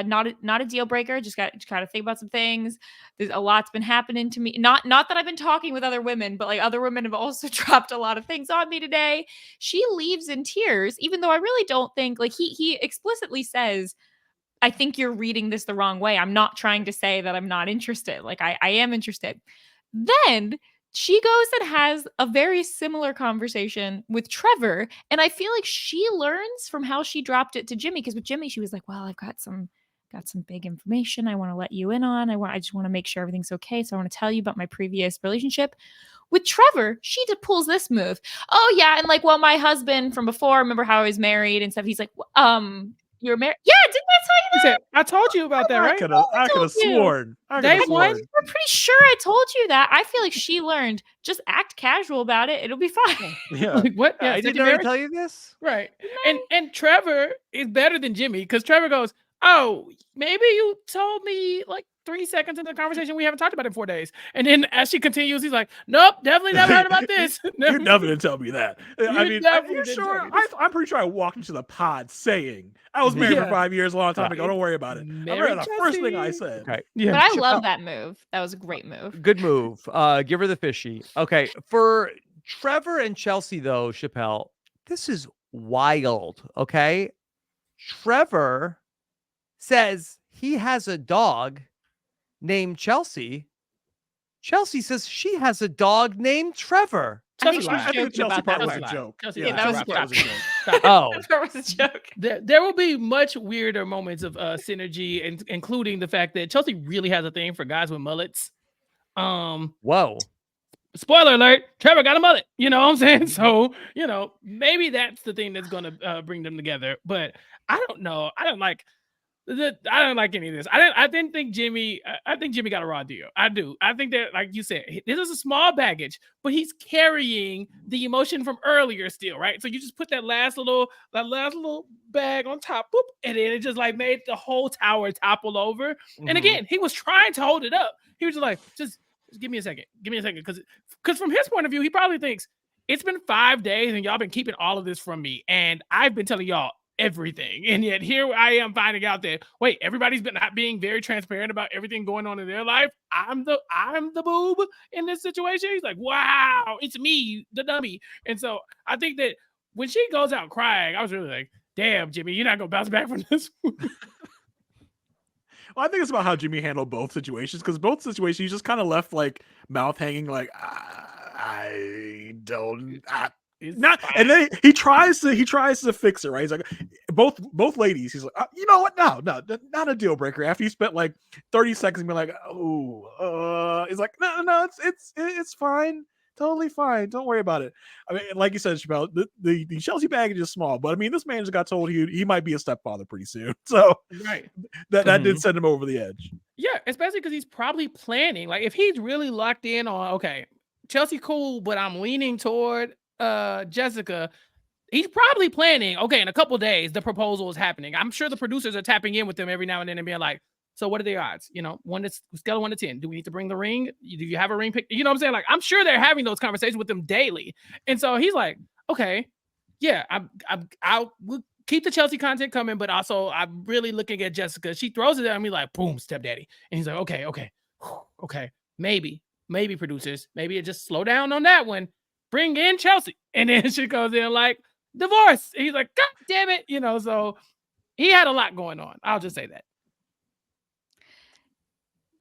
not a deal breaker. Just gotta think about some things. There's a lot's been happening to me. Not that I've been talking with other women, but like other women have also dropped a lot of things on me today." She leaves in tears, even though I really don't think, like, he explicitly says, I think you're reading this the wrong way. I'm not trying to say that I'm not interested. Like, I am interested. Then she goes and has a very similar conversation with Trevor. And I feel like she learns from how she dropped it to Jimmy. Because with Jimmy, she was like, well, I've got some big information I want to let you in on. I just want to make sure everything's okay. So I want to tell you about my previous relationship. With Trevor, she pulls this move. Oh, yeah. And like, well, my husband from before, remember how I was married and stuff. He's like, you're married? Yeah, didn't I tell you that? I told you about that, right? I could have sworn. I'm pretty sure I told you that. I feel like she learned. Just act casual about it. It'll be fine. Yeah. Like, what? Yeah, I didn't tell you this? Right. And Trevor is better than Jimmy because Trevor goes, oh, maybe you told me like 3 seconds into the conversation. We haven't talked about it in 4 days. And then as she continues, he's like, nope, definitely never heard about this. You never did tell me that. I mean, are you sure? I'm pretty sure I walked into the pod saying I was married for 5 years, a long time ago. Don't worry about it. I remember the first thing I said. Okay. Yeah. But I love that move. That was a great move. Good move. Give her the fishy. Okay. For Trevor and Chelsea, though, Chappell, this is wild. Okay. Trevor says he has a dog named Chelsea. Chelsea says she has a dog named Trevor. I think Chelsea she was lied. I think the joking Chelsea about part that was a part. joke. Chelsea Yeah, lied. that was Chelsea part was a joke. Oh, That part was a joke. There will be much weirder moments of synergy, and including the fact that Chelsea really has a thing for guys with mullets. whoa. Spoiler alert, Trevor got a mullet. You know what I'm saying? So, maybe that's the thing that's gonna bring them together. But I don't know. I don't like any of this. I didn't think Jimmy. I think Jimmy got a raw deal. I do. I think that, like you said, this is a small baggage, but he's carrying the emotion from earlier still, right? So you just put that last little bag on top, boop, and then it just like made the whole tower topple over. And again, he was trying to hold it up. He was just like, just give me a second, because from his point of view, he probably thinks it's been 5 days and y'all been keeping all of this from me, and I've been telling y'all everything, and yet here I am finding out that wait, everybody's been not being very transparent about everything going on in their life. I'm the boob in this situation. He's like, wow, it's me, the dummy. And so I think that when she goes out crying, I was really like, damn, Jimmy, you're not gonna bounce back from this. Well, I think it's about how Jimmy handled both situations, because both situations he just kind of left like mouth hanging, like I don't. It's Not, fine. and then he tries to fix it, right? He's like, both ladies. He's like, you know what? No, not a deal breaker. After you spent like 30 seconds being like, he's like, no, it's fine, totally fine. Don't worry about it. I mean, like you said, Chappell, the Chelsea baggage is small, but I mean, this man just got told he might be a stepfather pretty soon, so Right. that did send him over the edge. Yeah, especially because he's probably planning. Like, if he's really locked in on, okay, Chelsea cool, but I'm leaning toward Jessica, he's probably planning, okay, in a couple days, the proposal is happening. I'm sure the producers are tapping in with them every now and then and being like, so what are the odds? Scale of 1 to 10. Do we need to bring the ring? Do you have a ring pick? You know what I'm saying? Like, I'm sure they're having those conversations with them daily. And so he's like, okay, yeah, we'll keep the Chelsea content coming, but also I'm really looking at Jessica. She throws it at me like, boom, stepdaddy. And he's like, okay, maybe producers, maybe it just slow down on that one. Bring in Chelsea. And then she goes in like, divorce. And he's like, God damn it. So he had a lot going on. I'll just say that.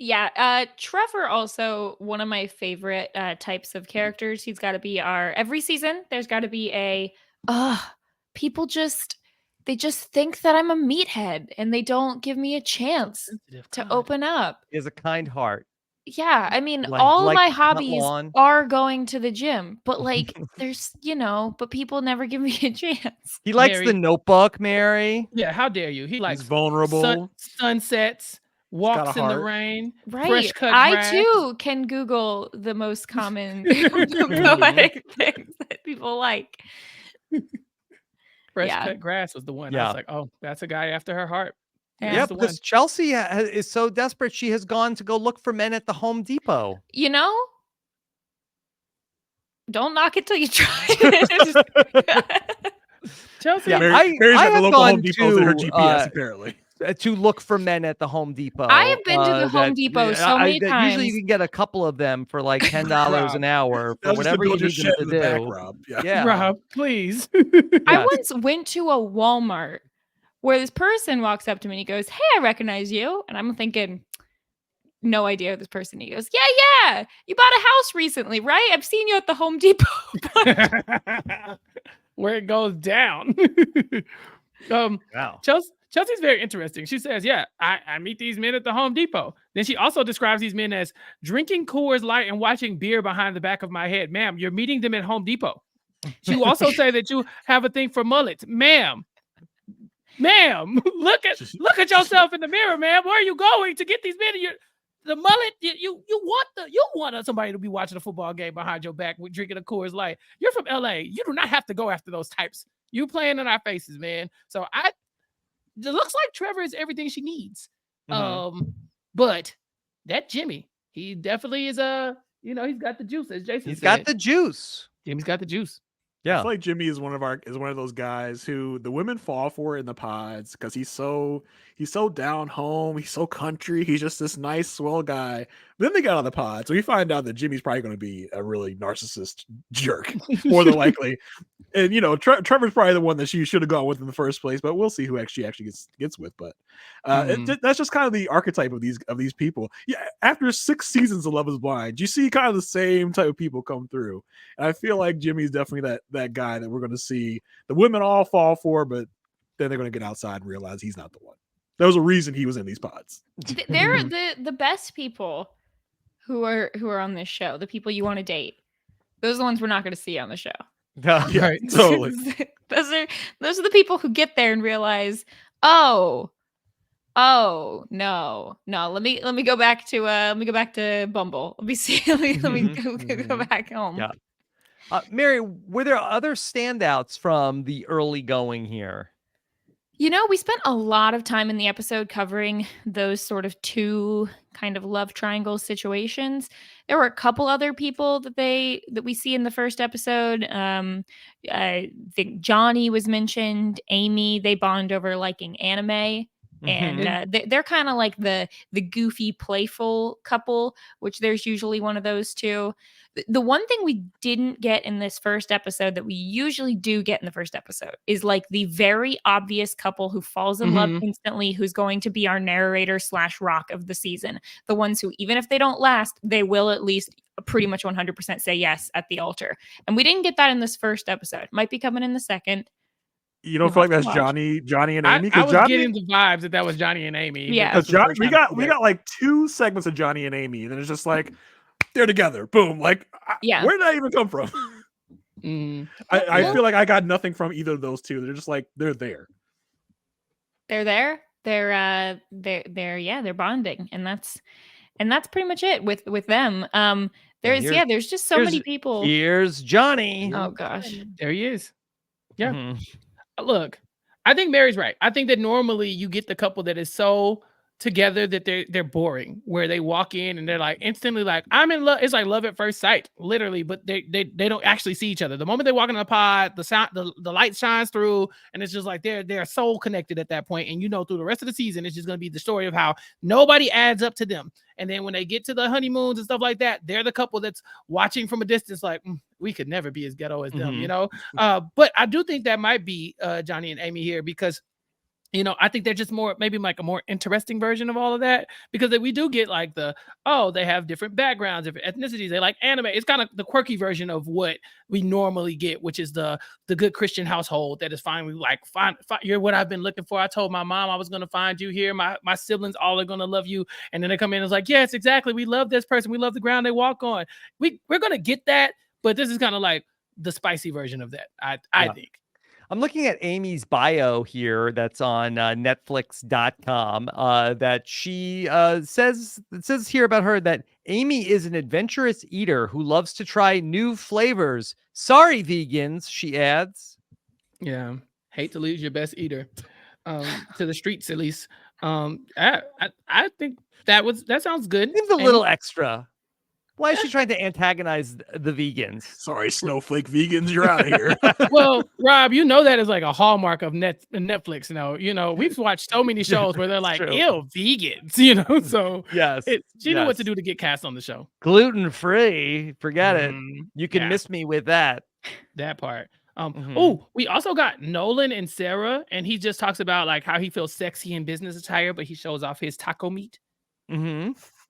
Yeah, Trevor also one of my favorite types of characters. He's got to be every season. There's got to be people they just think that I'm a meathead and they don't give me a chance to open up. He has a kind heart. Yeah, I mean, Like- all like my to cut hobbies lawn. are going to the gym, but like, there's, but people never give me a chance. He likes Mary. the Notebook, Mary. Yeah, how dare you? He He's likes vulnerable. sunsets, got walks a in the heart. rain, fresh Right. cut I grass. too can Google the most common poetic things that people like. Fresh Yeah. cut grass was the one. I Yeah. was like, oh, that's a guy after her heart. Yeah. Yeah, That's the one. because Chelsea is so desperate, she has gone to go look for men at the Home Depot. Don't knock it till you try it. Chelsea, Yeah, Mary's I at the have local Home gone Depots in her to, GPS apparently. To look for men at the Home Depot. I have been to the Home Depot so many Usually times. you can get a couple of them for like $10 Rob, an hour That for was just to whatever you build your need them shed to in the back, do. Rob. Yeah. Yeah. Rob, please. I Yes. once went to a Walmart where this person walks up to me and he goes, "Hey, I recognize you." And I'm thinking, no idea who this person is. He goes, "Yeah, you bought a house recently, right? I've seen you at the Home Depot." Where it goes down. Wow. Chelsea's very interesting. She says, yeah, I meet these men at the Home Depot. Then she also describes these men as drinking Coors Light and watching beer behind the back of my head. Ma'am, you're meeting them at Home Depot. She will also say that you have a thing for mullets. Ma'am, look at yourself in the mirror, ma'am. Where are you going to get these men? The mullet, you want somebody to be watching a football game behind your back with drinking a Coors Light. You're from LA. You do not have to go after those types. You playing in our faces, man. So it looks like Trevor is everything she needs. But that Jimmy, he definitely is he's got the juice, as Jason He's said. got the juice. Jimmy's got the juice. I Yeah. feel like Jimmy is one of those guys who the women fall for in the pods because he's so down home, he's so country, he's just this nice swell guy. Then they got on the pod, so we find out that Jimmy's probably going to be a really narcissist jerk, more than likely. And you know, Trevor's probably the one that she should have gone with in the first place, but we'll see who actually gets with. But that's just kind of the archetype of these people. Yeah, after 6 seasons of Love Is Blind, you see kind of the same type of people come through, and I feel like Jimmy's definitely that guy that we're going to see the women all fall for, but then they're going to get outside and realize he's not the one. There was a reason he was in these pods. They're the best people who are on this show. The people you want to date. Those are the ones we're not going to see on the show. Yeah, Right. totally. those are the people who get there and realize, oh no. Let me go back to Bumble. Let me go back home. Yeah. Mary, were there other standouts from the early going here? You know, we spent a lot of time in the episode covering those sort of two kind of love triangle situations. There were a couple other people that we see in the first episode. I think Johnny was mentioned, Amy, they bond over liking anime. And they're kind of like the goofy, playful couple, which there's usually one of those two. The one thing we didn't get in this first episode that we usually do get in the first episode is like the very obvious couple who falls in love instantly, who's going to be our narrator / rock of the season. The ones who, even if they don't last, they will at least pretty much 100% say yes at the altar. And we didn't get that in this first episode. Might be coming in the second. You don't feel like that's Johnny and Amy? I was getting the vibes that was Johnny and Amy. Yeah, because we got like 2 segments of Johnny and Amy, and then it's just like they're together. Boom! Like, yeah. Where did that even come from? I feel like I got nothing from either of those two. They're just like they're there. They're there. They're bonding, and that's pretty much it with them. There's just so many people. Here's Johnny. Oh gosh, there he is. Yeah. Look, I think Mary's right. I think that normally you get the couple that is so together that they're boring, where they walk in and they're like instantly like, I'm in love. It's like love at first sight, literally, but they don't actually see each other. The moment they walk in the pod, the light shines through, and it's just like they're so connected at that point. And you know, through the rest of the season, it's just gonna be the story of how nobody adds up to them. And then when they get to the honeymoons and stuff like that, they're the couple that's watching from a distance, like, we could never be as ghetto as them, you know? But I do think that might be Johnny and Amy here, because you know, I think they're just maybe like a more interesting version of all of that, because we do get like they have different backgrounds, different ethnicities. They like anime. It's kind of the quirky version of what we normally get, which is the good Christian household that is finally like, you're what I've been looking for. I told my mom I was going to find you here. My siblings all are going to love you. And then they come in and it's like, yes, exactly. We love this person. We love the ground they walk on. We're going to get that. But this is kind of like the spicy version of that, I think. I'm looking at Amy's bio here that's on Netflix.com that she says here about her that Amy is an adventurous eater who loves to try new flavors. Sorry, vegans, she adds. Yeah. Hate to lose your best eater to the streets, at least. I think that sounds good. Seems a little extra. Why is she trying to antagonize the vegans? Sorry, snowflake vegans, you're out of here. Well, Rob, you know that is like a hallmark of Netflix. You know, we've watched so many shows where they're like, ew, vegans, you know? So yes, she knew what to do to get cast on the show. Gluten-free, forget it. You can miss me with that. That part. Oh, we also got Nolan and Sarah, and he just talks about like how he feels sexy in business attire, but he shows off his taco meat.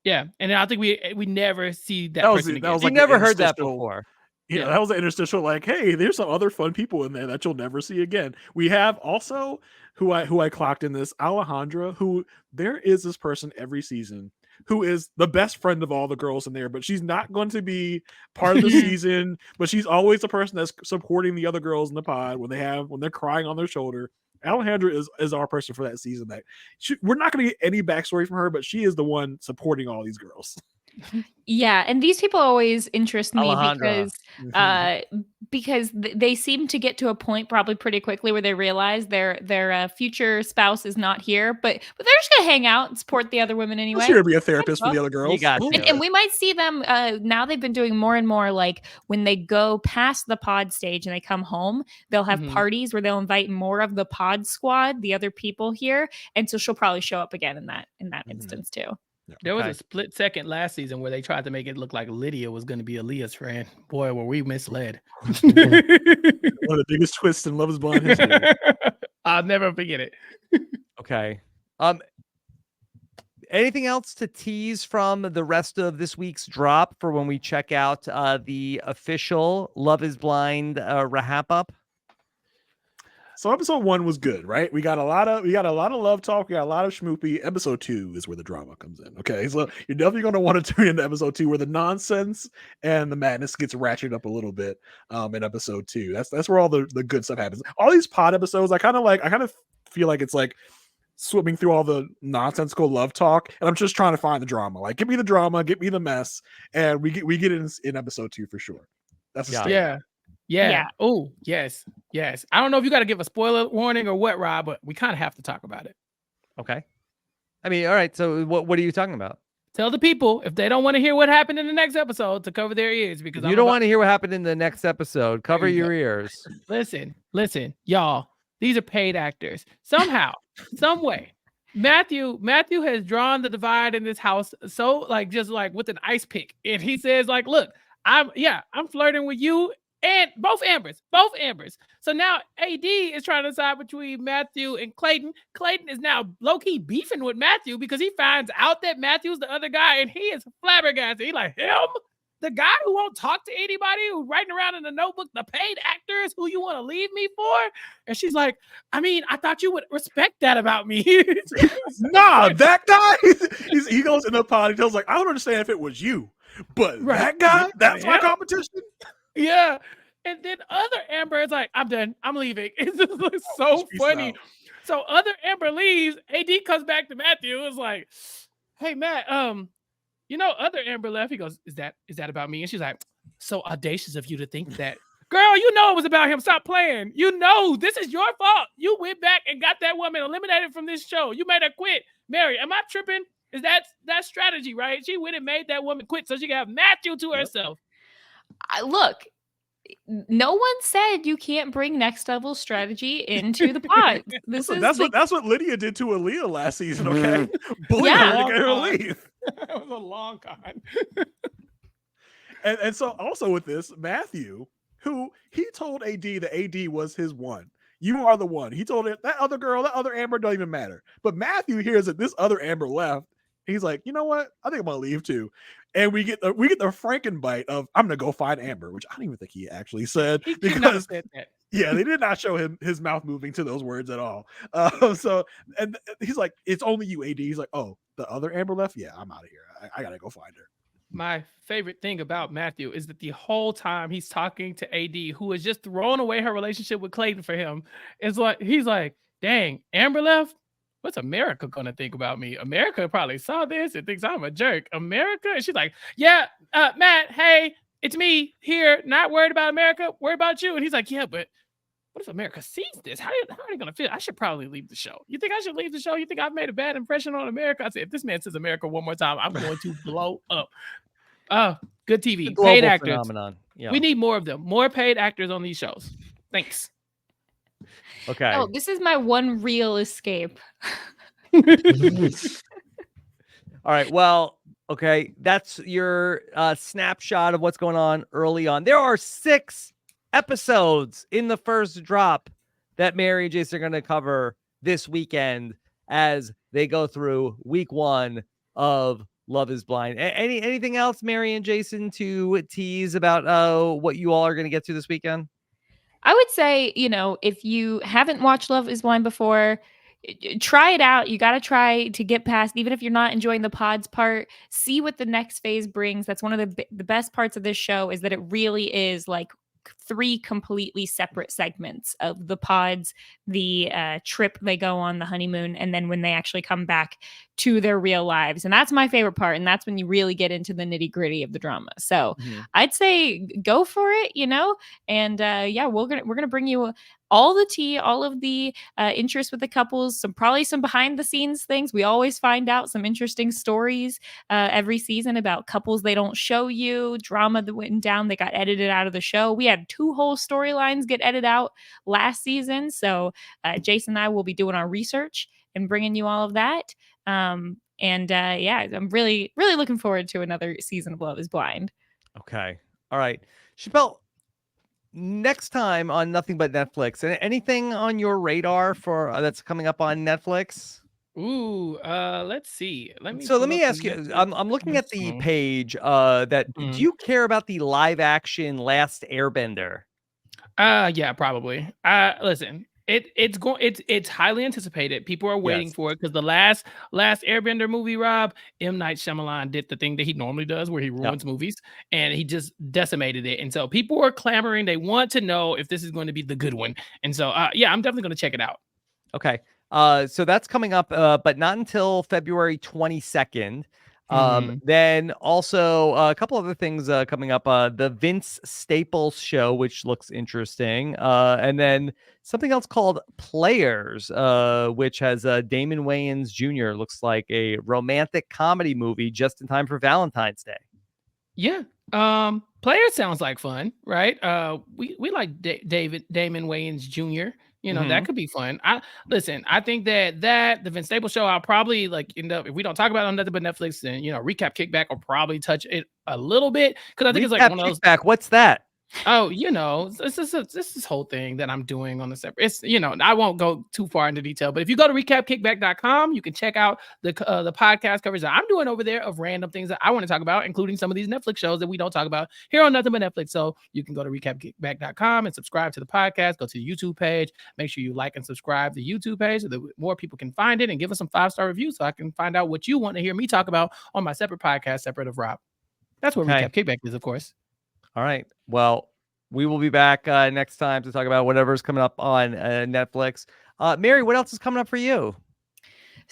Yeah, and I think we never see that person again. Like never heard that before. Yeah, that was an interstitial. Like, hey, there's some other fun people in there that you'll never see again. We have also who I clocked in this, Alejandra. Who there is this person every season who is the best friend of all the girls in there, but she's not going to be part of the season. But she's always the person that's supporting the other girls in the pod when they're crying on their shoulder. Alejandra is our person for that season. We're not going to get any backstory from her, but she is the one supporting all these girls. Yeah, and these people always interest me because they seem to get to a point probably pretty quickly where they realize their future spouse is not here, but they're just gonna hang out and support the other women anyway. Sure, be a therapist for the other girls. And we might see them now. They've been doing more and more, like when they go past the pod stage and they come home, they'll have parties where they'll invite more of the pod squad, the other people here, and so she'll probably show up again in that instance too. There was Okay. a split second last season where they tried to make it look like Lydia was going to be Aaliyah's friend. Boy, were we misled. One of the biggest twists in Love Is Blind history. I'll never forget it. Okay. Anything else to tease from the rest of this week's drop for when we check out the official Love Is Blind RHAP up? So episode 1 was good, right? We got a lot of love talk. We got a lot of schmoopy. Episode 2 is where the drama comes in. Okay, so you're definitely going to want to tune into episode 2, where the nonsense and the madness gets ratcheted up a little bit. In episode 2, that's where all the good stuff happens. All these pod episodes, I kind of feel like it's like swimming through all the nonsensical love talk, and I'm just trying to find the drama. Like, give me the drama, give me the mess, and we get it in episode 2 for sure. That's a statement. Yeah. Oh, yes. I don't know if you got to give a spoiler warning or what, Rob, but we kind of have to talk about it. Okay. I mean, all right. So what are you talking about? Tell the people, if they don't want to hear what happened in the next episode, to cover their ears, because you don't want to hear what happened in the next episode. Cover your ears. Listen, y'all. These are paid actors. Somehow, some way, Matthew has drawn the divide in this house so just with an ice pick, and he says look, I'm flirting with you and both Ambers. So now AD is trying to decide between Matthew and Clayton. Clayton is now low-key beefing with Matthew because he finds out that Matthew's the other guy, and he is flabbergasted. He like, him? The guy who won't talk to anybody, who's writing around in the notebook, the paid actors who you want to leave me for? And she's like, I mean, I thought you would respect that about me. Nah, that guy, he goes in the pod, he tells I don't understand if it was you, but that guy, that's my competition. Yeah. And then other Amber is like, I'm done. I'm leaving. It's just so funny. So other Amber leaves. AD comes back to Matthew. It's like, hey, Matt, other Amber left. He goes, is that about me? And she's like, so audacious of you to think that. Girl, it was about him. Stop playing. This is your fault. You went back and got that woman eliminated from this show. You made her quit. Mary, am I tripping? Is that strategy, right? She went and made that woman quit so she could have Matthew to herself. Look, no one said you can't bring next level strategy into the pod. That's what Lydia did to Aaliyah last season. Okay, bullying her to get her to leave. That was a long con. and so also with this, Matthew, who he told AD that AD was his one. You are the one. He told it, that other girl, that other Amber don't even matter. But Matthew hears that this other Amber left. He's like, you know what? I think I'm gonna leave too. And we get the Frankenbite of I'm gonna go find Amber, which I don't even think he actually said, because said that. Yeah, they did not show his mouth moving to those words at all. So and he's like, it's only you, AD. He's like, oh, the other Amber left? Yeah, I'm out of here. I gotta go find her. My favorite thing about Matthew is that the whole time he's talking to AD, who has just thrown away her relationship with Clayton for him, is like, he's like, dang, Amber left? What's America gonna think about me? America probably saw this and thinks I'm a jerk. America? And she's like, yeah, Matt, hey, it's me here, not worried about America, worried about you. And he's like, yeah, but what if America sees this? How are they gonna feel? I should probably leave the show. You think I should leave the show? You think I've made a bad impression on America? I said, if this man says America one more time, I'm going to blow up. Good TV. Paid actors. Phenomenon. Yeah. We need more of them. More paid actors on these shows. Thanks. Okay. Oh, this is my one real escape. All right. Well, okay. That's your snapshot of what's going on early on. There are 6 episodes in the first drop that Mary and Jason are going to cover this weekend as they go through week 1 of Love Is Blind. Anything else, Mary and Jason, to tease about what you all are going to get to this weekend? I would say, if you haven't watched Love Is Blind before, try it out. You got to try to get past, even if you're not enjoying the pods part, see what the next phase brings. That's one of the best parts of this show, is that it really is like 3 completely separate segments of the pods, the trip they go on, the honeymoon, and then when they actually come back to their real lives. And that's my favorite part. And that's when you really get into the nitty gritty of the drama. So I'd say go for it, and we're going to bring you all the tea, all of the interest with the couples, probably some behind the scenes things. We always find out some interesting stories every season about couples they don't show you, drama that went down, that got edited out of the show. We had 2 whole storylines get edited out last season. So Jason and I will be doing our research and bringing you all of that. And yeah, I'm really, really looking forward to another season of Love is Blind. Okay. All right. Chappell, next time on Nothing But Netflix, anything on your radar for that's coming up on Netflix? Ooh, let's see. Let me So let pull me up the ask you, Netflix I'm looking at the console. page that do Mhm. you care about the live action Last Airbender? Yeah, probably. Listen, it's highly anticipated. People are waiting Yes. for it because the last Airbender movie, Rob, M. Night Shyamalan did the thing that he normally does where he Yep. ruins movies and he just decimated it. And so people are clamoring. They want to know if this is going to be the good one. And so yeah, I'm definitely going to check it out. Okay. So that's coming up, but not until February 22nd. Mhm. Then also a couple other things coming up. The Vince Staples show, which looks interesting. And then something else called Players, which has Damon Wayans Jr. Looks like a romantic comedy movie just in time for Valentine's Day. Yeah. Player sounds like fun, right? We like Damon Wayans Jr. You know, that could be fun. I think that the Vince Staples show, I'll probably like end up if we don't talk about it on Nothing But Netflix, then recap kickback will probably touch it a little bit because I think it's like Recap one of those. Kickback. What's that? Oh, this whole thing that I'm doing on the separate. It's I won't go too far into detail, but if you go to recapkickback.com, you can check out the podcast coverage that I'm doing over there of random things that I want to talk about, including some of these Netflix shows that we don't talk about here on Nothing But Netflix. So you can go to recapkickback.com and subscribe to the podcast. Go to the YouTube page. Make sure you like and subscribe to the YouTube page so that more people can find it and give us some 5-star reviews so I can find out what you want to hear me talk about on my separate podcast, separate of RHAP. That's what Okay. Recap Kickback is, of course. All right. Well, we will be back next time to talk about whatever's coming up on Netflix. Mary, what else is coming up for you?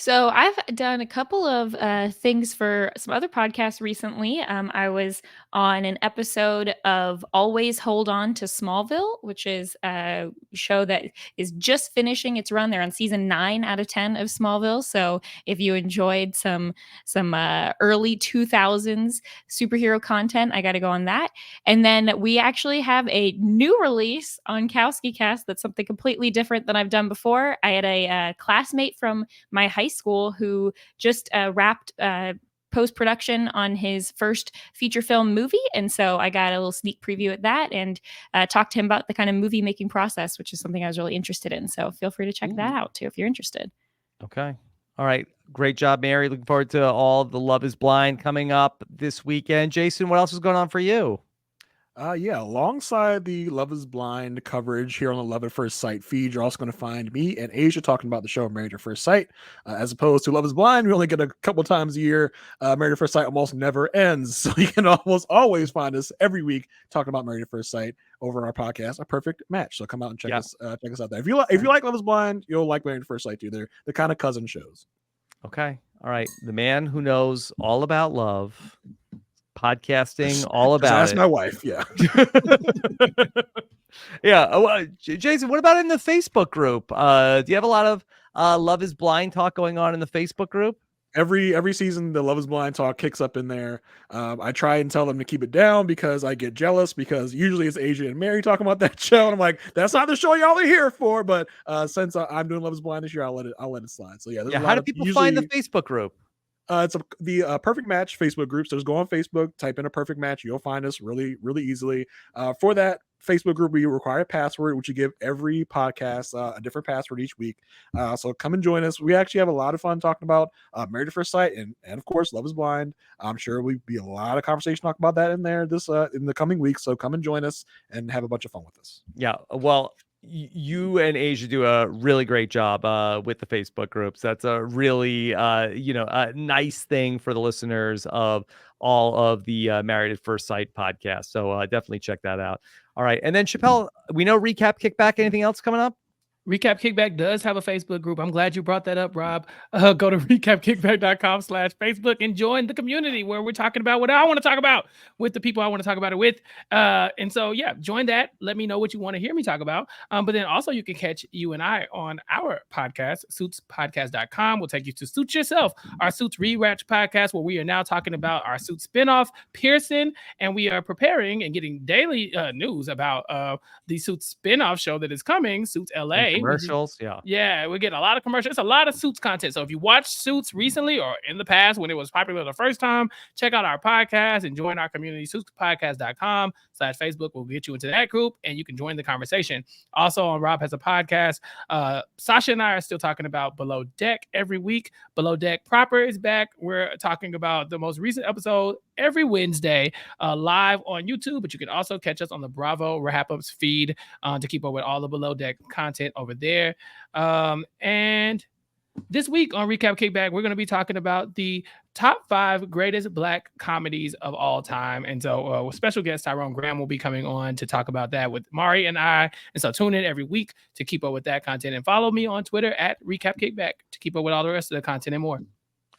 So I've done a couple of things for some other podcasts recently. I was on an episode of Always Hold On to Smallville, which is a show that is just finishing its run. They're on season 9 out of 10 of Smallville. So if you enjoyed some early 2000s superhero content, I got to go on that. And then we actually have a new release on Kowski Cast. That's something completely different than I've done before. I had a classmate from my high school who just wrapped post-production on his first feature film movie. And so I got a little sneak preview at that and talked to him about the kind of movie making process, which is something I was really interested in. So feel free to check that out too, if you're interested. Okay. All right. Great job, Mary. Looking forward to all the Love is Blind coming up this weekend. Jason, what else is going on for you? Yeah, alongside the Love is Blind coverage here on the Love at First Sight feed, you're also going to find me and Asia talking about the show Married at First Sight. As opposed to Love is Blind, we only get a couple times a year. Married at First Sight almost never ends. So you can almost always find us every week talking about Married at First Sight over on our podcast, A Perfect Match. So come out and check us out there. If you like Love is Blind, you'll like Married at First Sight too. They're kind of cousin shows. Okay. All right. The man who knows all about love. Podcasting, all about Just ask it. my wife. Yeah. Yeah. Jason, what about in the Facebook group? Do you have a lot of Love is Blind talk going on in the Facebook group? Every season, the Love is Blind talk kicks up in there. I try and tell them to keep it down because I get jealous because usually it's Asia and Mary talking about that show. And I'm like, that's not the show y'all are here for. But since I'm doing Love is Blind this year, I'll let it slide. So yeah, there's a lot how do people find the Facebook group? It's the Perfect Match Facebook group. So just go on Facebook, type in A Perfect Match. You'll find us really, really easily. For that Facebook group, we require a password, which you give every podcast a different password each week. So come and join us. We actually have a lot of fun talking about Married at First Sight and of course Love is Blind. I'm sure we'll be a lot of conversation talking about that in there in the coming weeks. So come and join us and have a bunch of fun with us. Yeah. Well, you and Asia do a really great job with the Facebook groups. That's a really, a nice thing for the listeners of all of the Married at First Sight podcasts. So definitely check that out. All right. And then Chappell, we know Recap Kickback. Anything else coming up? Recap Kickback does have a Facebook group. I'm glad you brought that up, Rob. Go to recapkickback.com/Facebook and join the community where we're talking about what I want to talk about with the people I want to talk about it with. And so, yeah, join that. Let me know what you want to hear me talk about. But then also you can catch you and I on our podcast, suitspodcast.com. We'll take you to Suits Yourself, our Suits Rewatch podcast, where we are now talking about our Suits spinoff, Pearson. And we are preparing and getting daily news about the Suits spinoff show that is coming, Suits LA. commercials. Yeah, we get a lot of commercials. It's a lot of Suits content. So if you watch Suits recently or in the past when it was popular the first time, check out our podcast and join our community. Suitspodcast.com/Facebook will get you into that group and you can join the conversation. Also on Rob Has a Podcast, Sasha and I are still talking about Below Deck every week. Below Deck Proper is back. We're talking about the most recent episode every Wednesday live on YouTube, but you can also catch us on the Bravo Wrap-Ups feed to keep up with all the Below Deck content over there. And this week on Recap Kickback, we're going to be talking about the top 5 greatest Black comedies of all time. And so with special guest Tyrone Graham will be coming on to talk about that with Mari and I. And so tune in every week to keep up with that content and follow me on Twitter at Recap Kickback to keep up with all the rest of the content and more.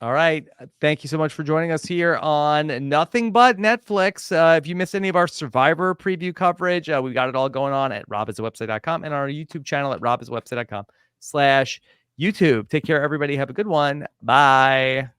All right. Thank you so much for joining us here on Nothing But Netflix. If you missed any of our Survivor preview coverage, we got it all going on at robisawebsite.com and our YouTube channel at robisawebsite.com/YouTube. Take care, everybody. Have a good one. Bye.